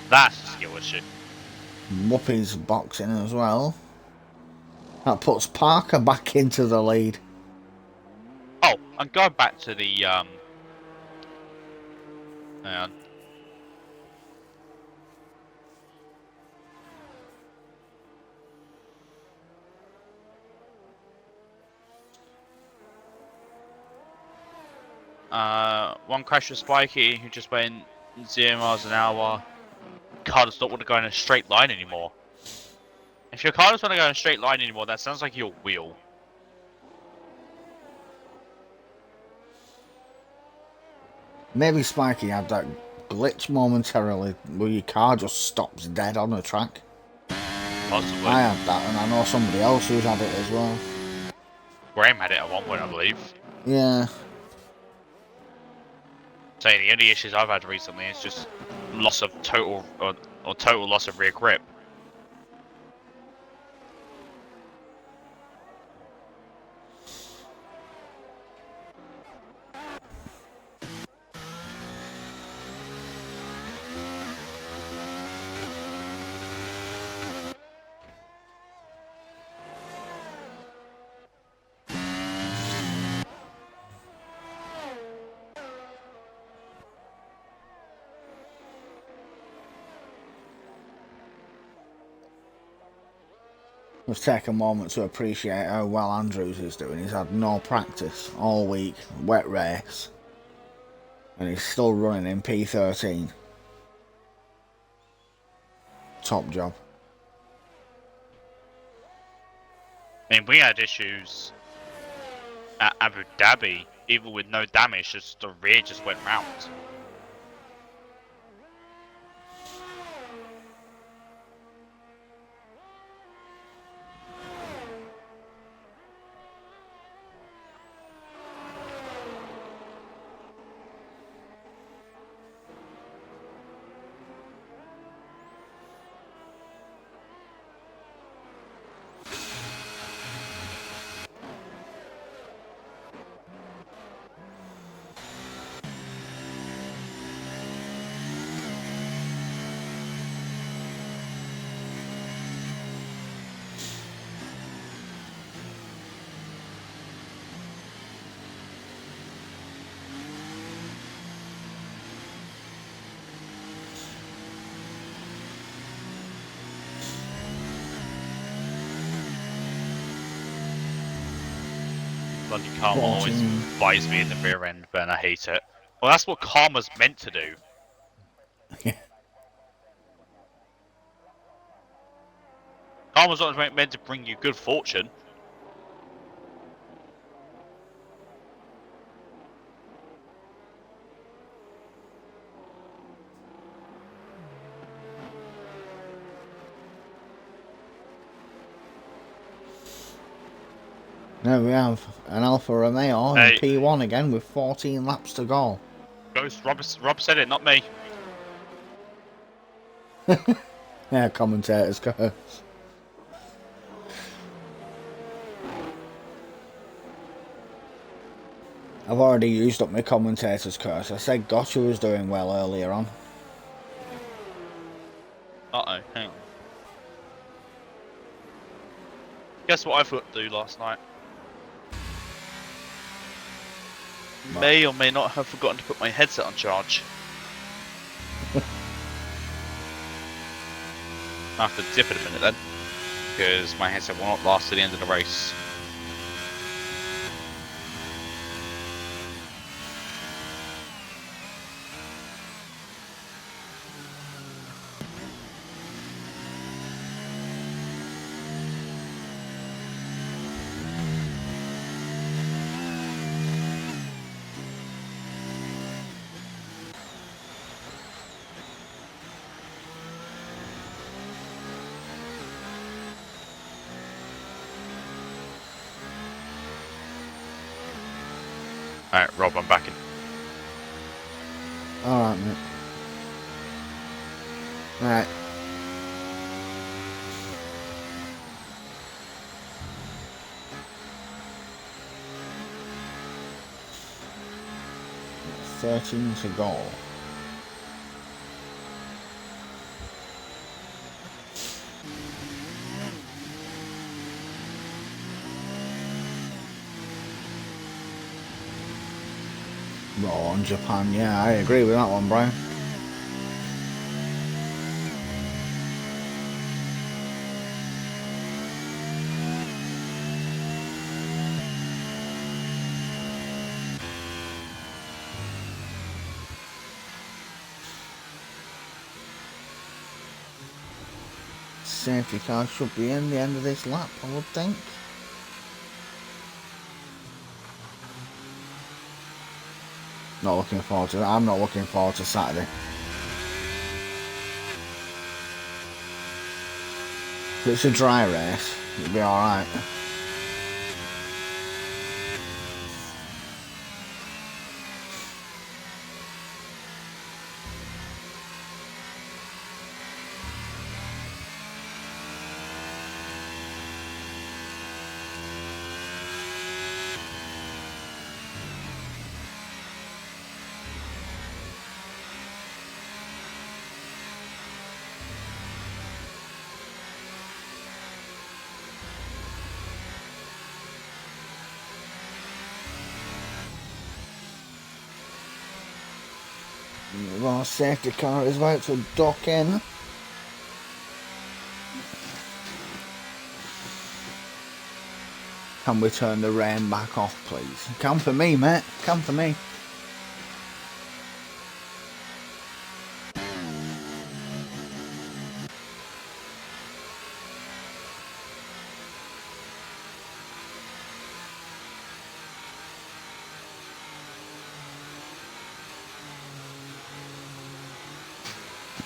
B: That's a skill issue.
A: Whoopi's boxing as well. That puts Parker back into the lead.
B: Oh, and going back to the hang on. One crash with Spikey, who just went 0 miles an hour. Car does not want to go in a straight line anymore. If your car doesn't want to go in a straight line anymore, that sounds like your wheel.
A: Maybe Spikey had that glitch momentarily where your car just stops dead on the track.
B: Possibly.
A: I had that, and I know somebody else who's had it as well.
B: Graham had it at one point, I believe.
A: Yeah.
B: Saying the only issues I've had recently is just loss of total or total loss of rear grip.
A: Let's take a moment to appreciate how well Andrews is doing. He's had no practice all week, wet race, and he's still running in P13. Top job.
B: I mean, we had issues at Abu Dhabi, even with no damage, just the rear just went round. Bloody Karma always bites me in the rear end, and I hate it. Well, that's what Karma's meant to do. Karma's not meant to bring you good fortune.
A: Now we have an Alfa Romeo in P1 again with 14 laps to go.
B: Ghost, Rob said it, not me.
A: Yeah, commentators curse. I've already used up my commentator's curse. I said Gotcha was doing well earlier on.
B: Uh-oh, hang on. Guess what I forgot to do last night? May or may not have forgotten to put my headset on charge. I have to dip it a minute then, because my headset will not last to the end of the race. Alright, Rob, I'm back in.
A: Alright, mate. Right. $13 to go. Roll on Japan, yeah, I agree with that one, Brian. Safety car should be in the end of this lap, I would think. Not looking forward to that. I'm not looking forward to Saturday. If it's a dry race, it'll be alright. Our safety car is about to dock in. Can we turn the rain back off, please? Come for me, mate. Come for me.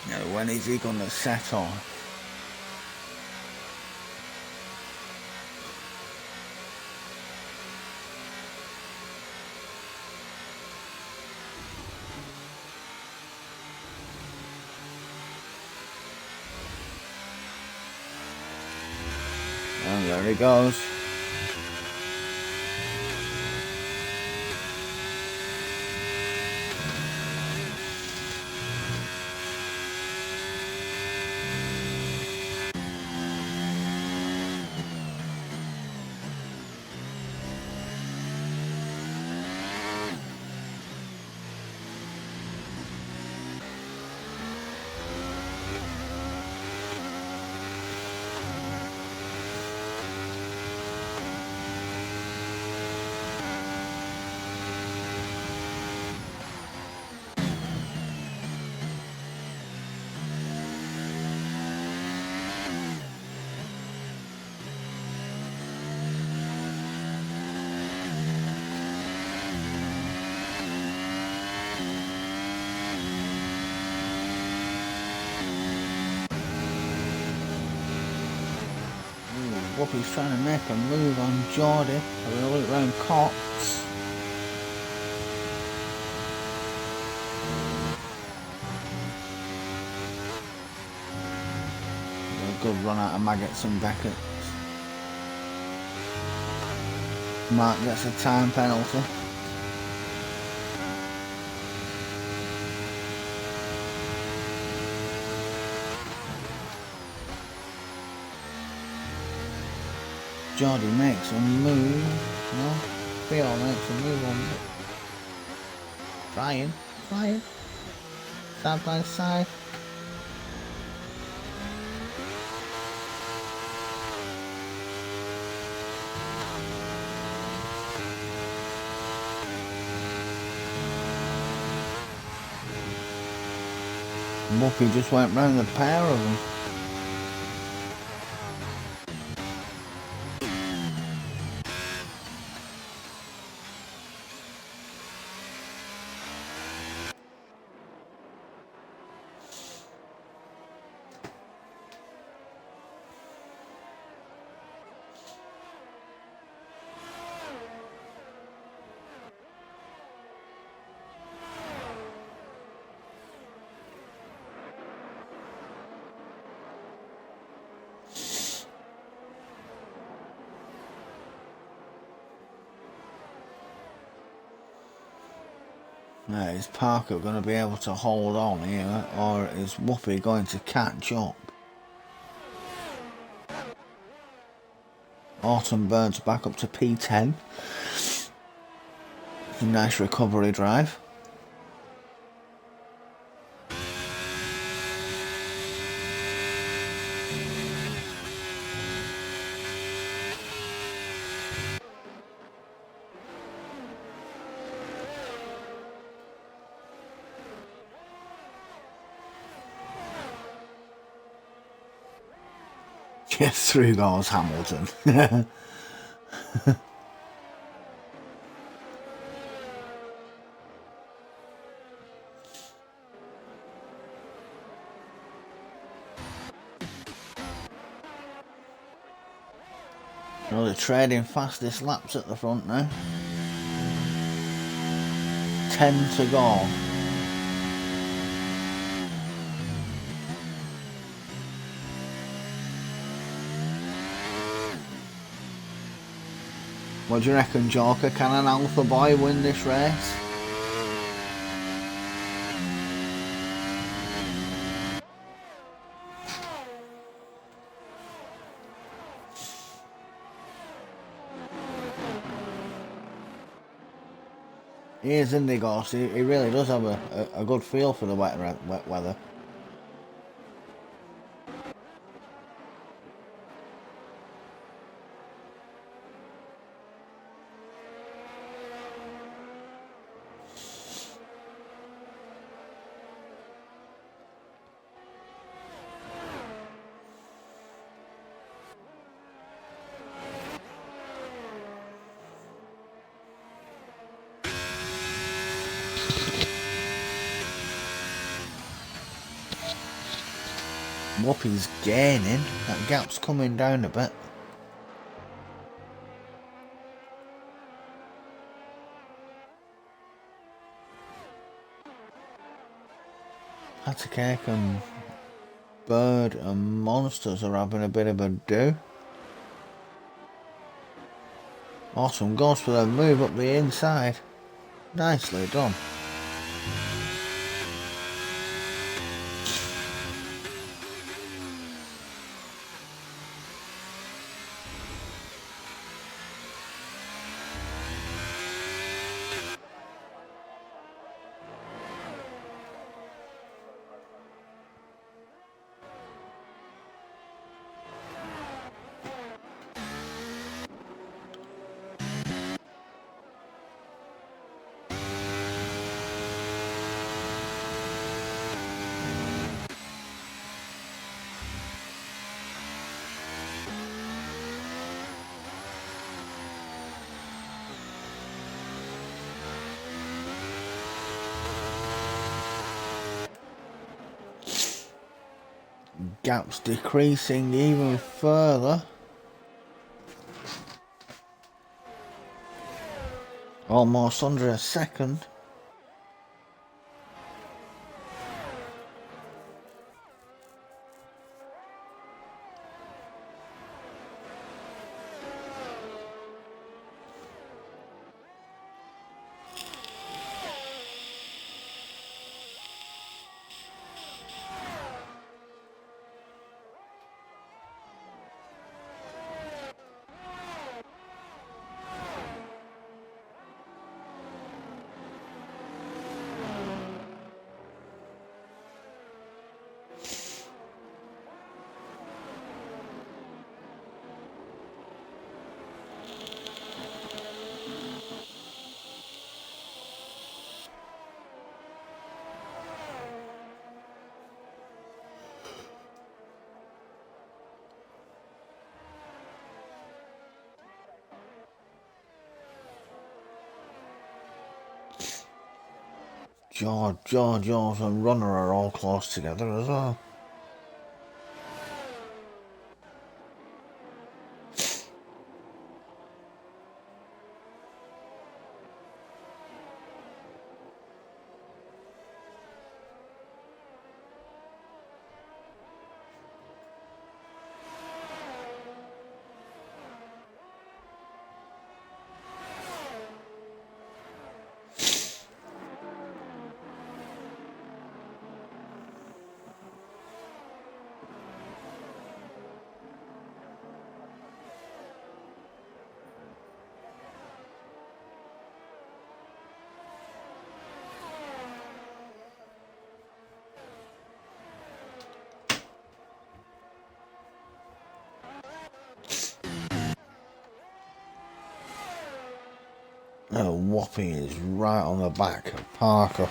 A: Now, when is he gonna set on? And there he goes. Whoopi's trying to make a move on Geordie. Having a look round Cox. A good run out of Maggots and Beckett's. Mark gets a time penalty. Geordie makes a move. No? Theo makes a move on it. Flying. Side by side. Muppy just went round the pair of them. Now, is Parker going to be able to hold on here, or is Whoopi going to catch up? Autumn Bird's back up to P10. It's a nice recovery drive. Yes, 3 goals, Hamilton. Well, they're trading fastest laps at the front now. 10 to go. What do you reckon, Joker? Can an alpha boy win this race? He is, isn't he, Ghost? He really does have a good feel for the wet weather. Whoopi's gaining. That gap's coming down a bit. Patacake and Bird and Monsters are having a bit of a do. Awesome goes for the move up the inside. Nicely done. Gap's decreasing even further. Almost under a second. George and Runner are all close together as well. Oh, Whopping is right on the back of Parker.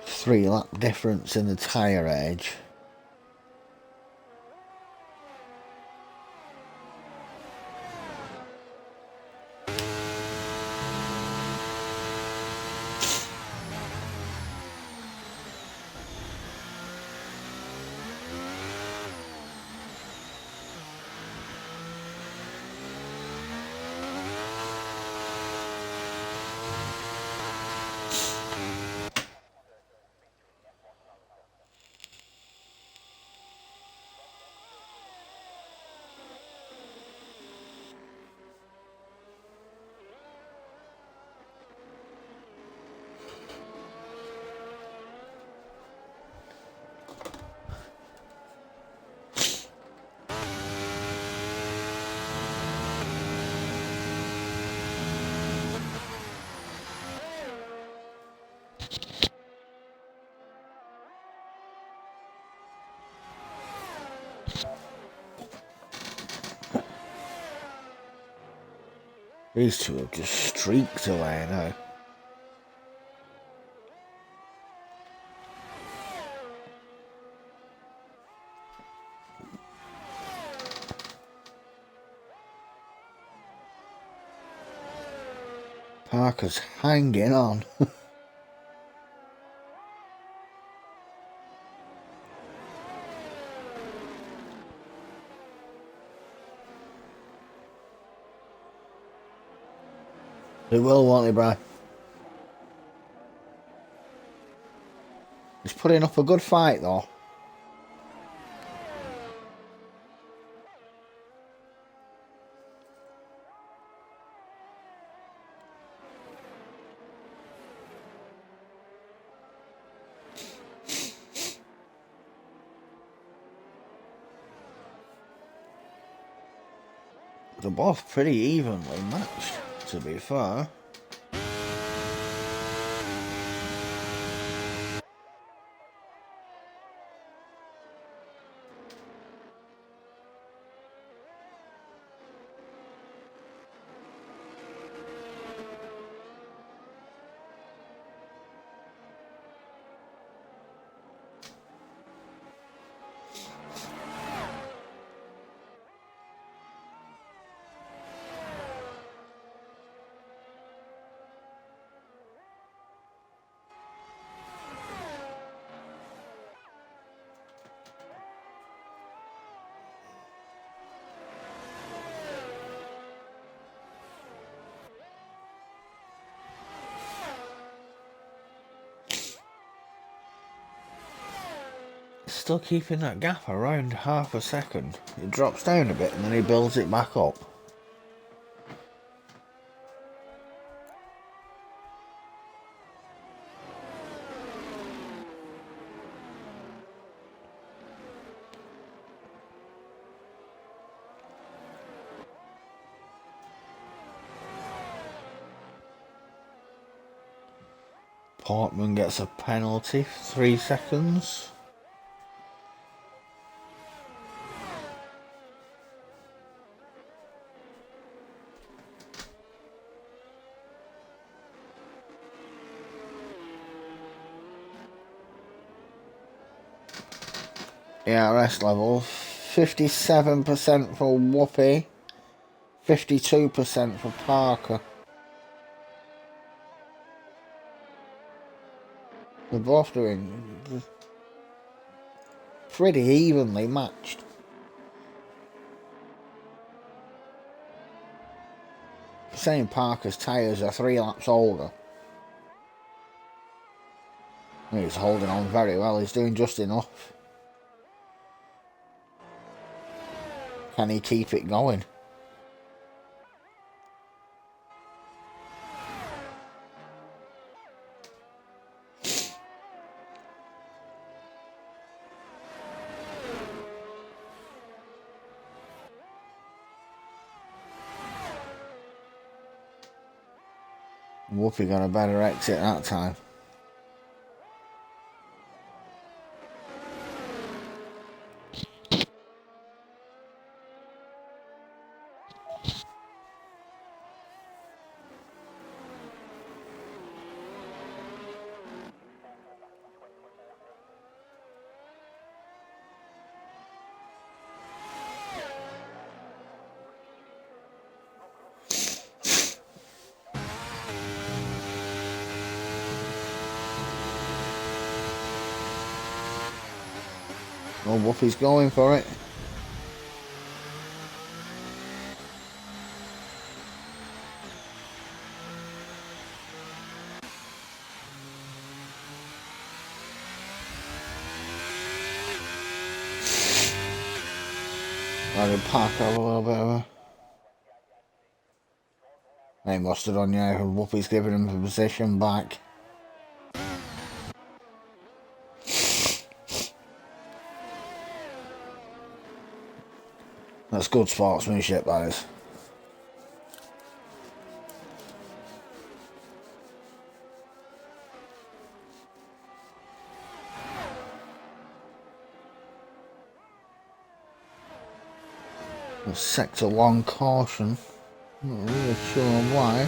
A: Three-lap difference in the tyre age. These two have just streaked away now. Parker's hanging on. They will, won't they, Brad? He's putting up a good fight, though. They're both pretty evenly matched, to be fair. Still keeping that gap around half a second. It drops down a bit and then he builds it back up. Portman gets a penalty, 3 seconds. ARS level. 57% for Whoopi. 52% for Parker. They're both doing pretty evenly matched. Saying Parker's tyres are 3 laps older. He's holding on very well, he's doing just enough. Can he keep it going? Whoopi got a better exit that time. Oh, Whoopi's going for it. I did Parker a little bit of a... They must have done, yeah, Whoopi's giving him the position back. That's good sportsmanship, that is. The sector 1 caution. Not really sure why.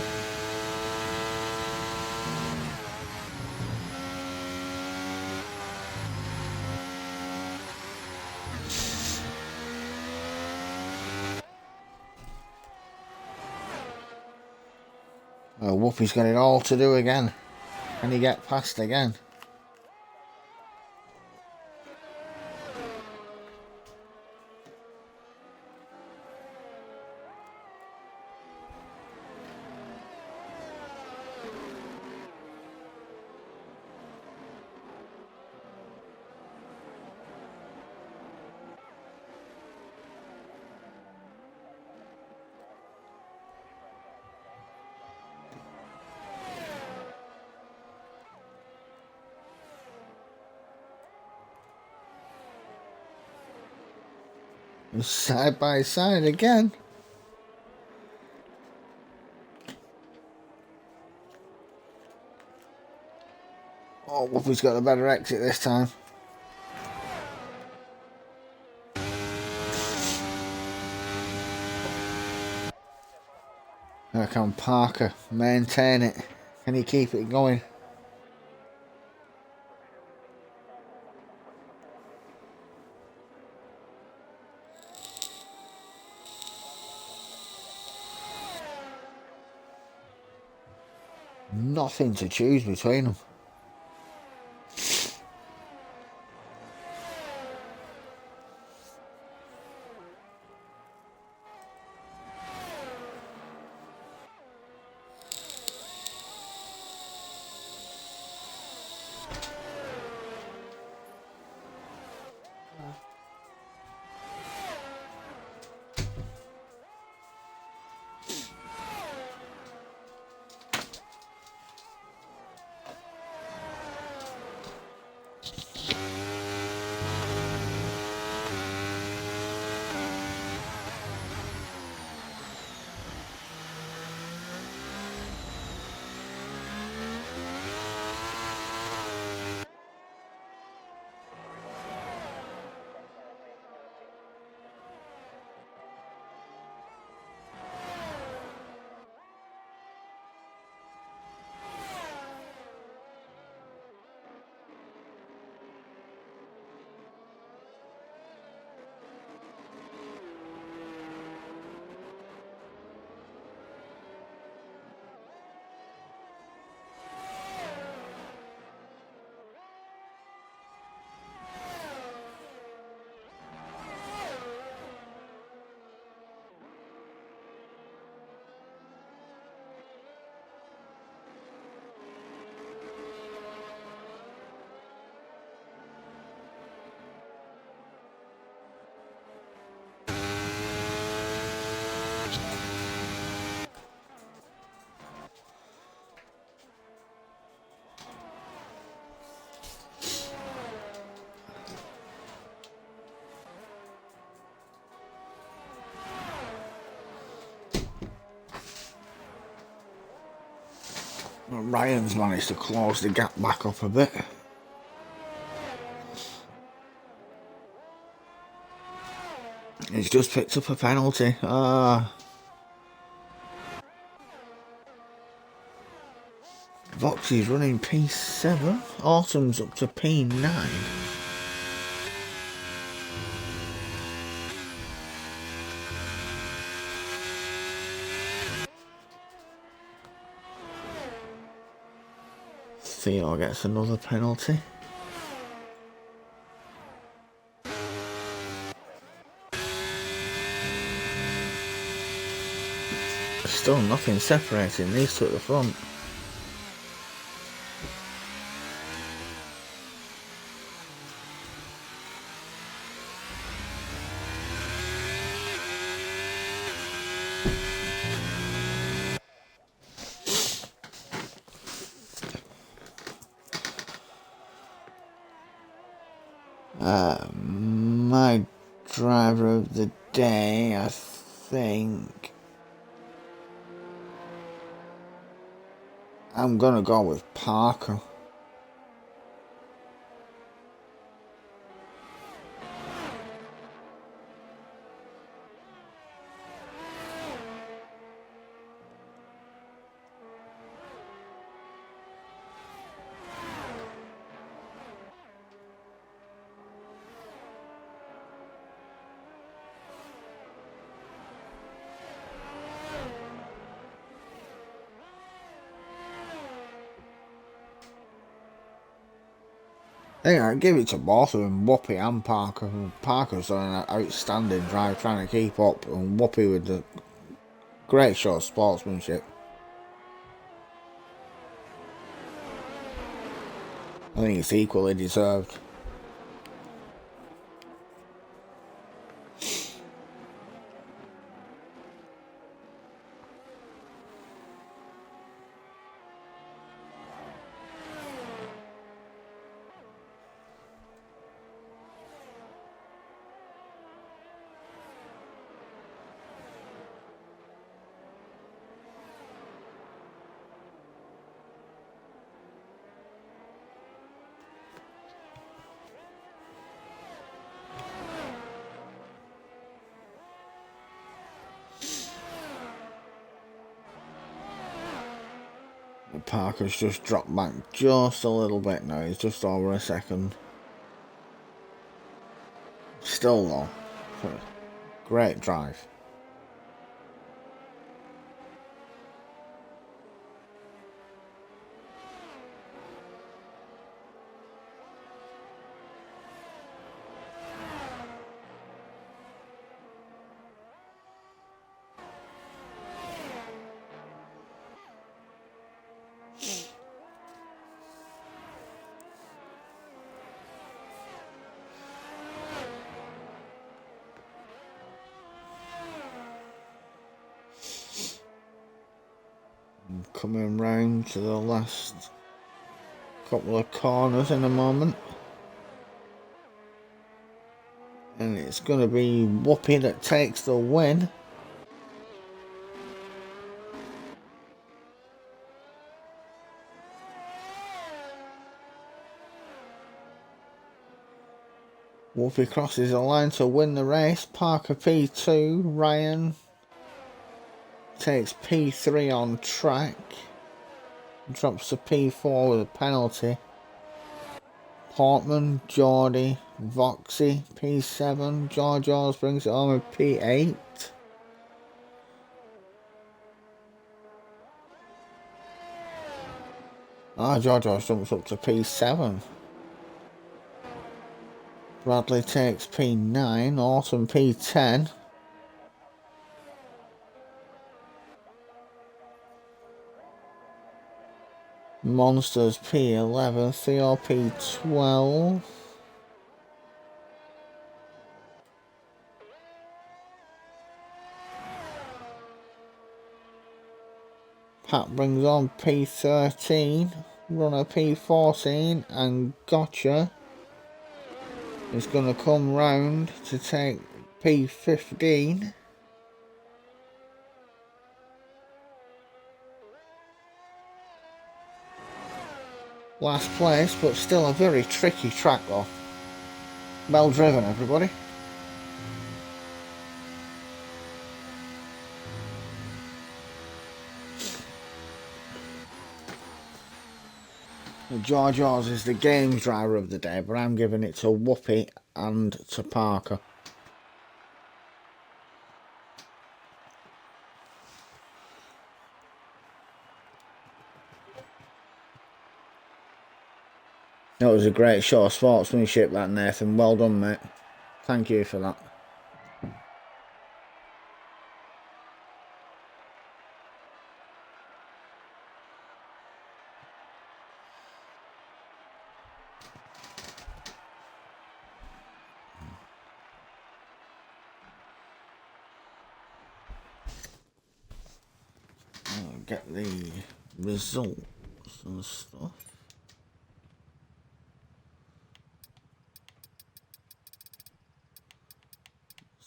A: Whoopi's got it all to do again. Can he get past again? Side by side again. Oh, Whoopi's got a better exit this time. Here come Parker. Maintain it. Can he keep it going? Nothing to choose between them. Ryan's managed to close the gap back up a bit. He's just picked up a penalty. Voxy's running P7. Autumn's up to P9. Theo gets another penalty. Still nothing separating these two at the front. My driver of the day, I think I'm gonna go with Parker. I think I'd give it to both of them, Whoopi and Parker. Parker's done an outstanding drive trying to keep up, and Whoopi with the great show of sportsmanship. I think it's equally deserved. Parker's just dropped back just a little bit now. He's just over a second. Still though, great drive. Coming round to the last couple of corners in a moment, and it's going to be Whoopi that takes the win. Whoopi crosses the line to win the race. Parker P2, Ryan takes P3 on track, drops to P4 with a penalty. Portman, Geordie, Voxy, P7, George Ors brings it home with P8. George Ors jumps up to P7. Bradley takes P9, Autumn P10. Monsters P11, Theo P12. Pat brings on P13, Runner P14, and Gotcha is going to come round to take P15. last place, but still a very tricky track though. Well driven, everybody. George Oars is the games driver of the day, but I'm giving it to Whoopi and to Parker. That was a great show of sportsmanship, that, Nathan. Well done, mate. Thank you for that. I'll get the results and stuff.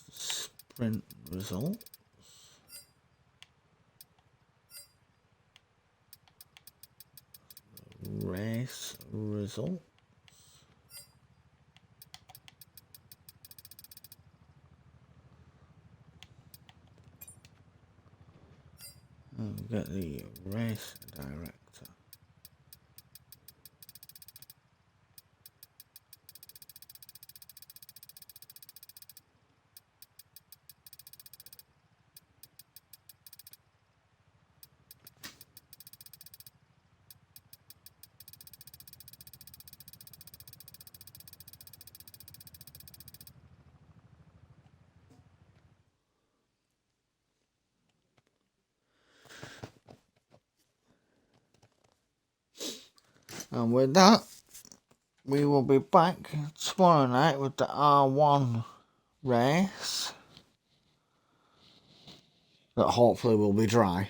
A: Sprint results. Race results. I'll get the race director. And with that, we will be back tomorrow night with the R1 race that hopefully will be dry.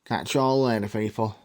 A: Catch you all later, people.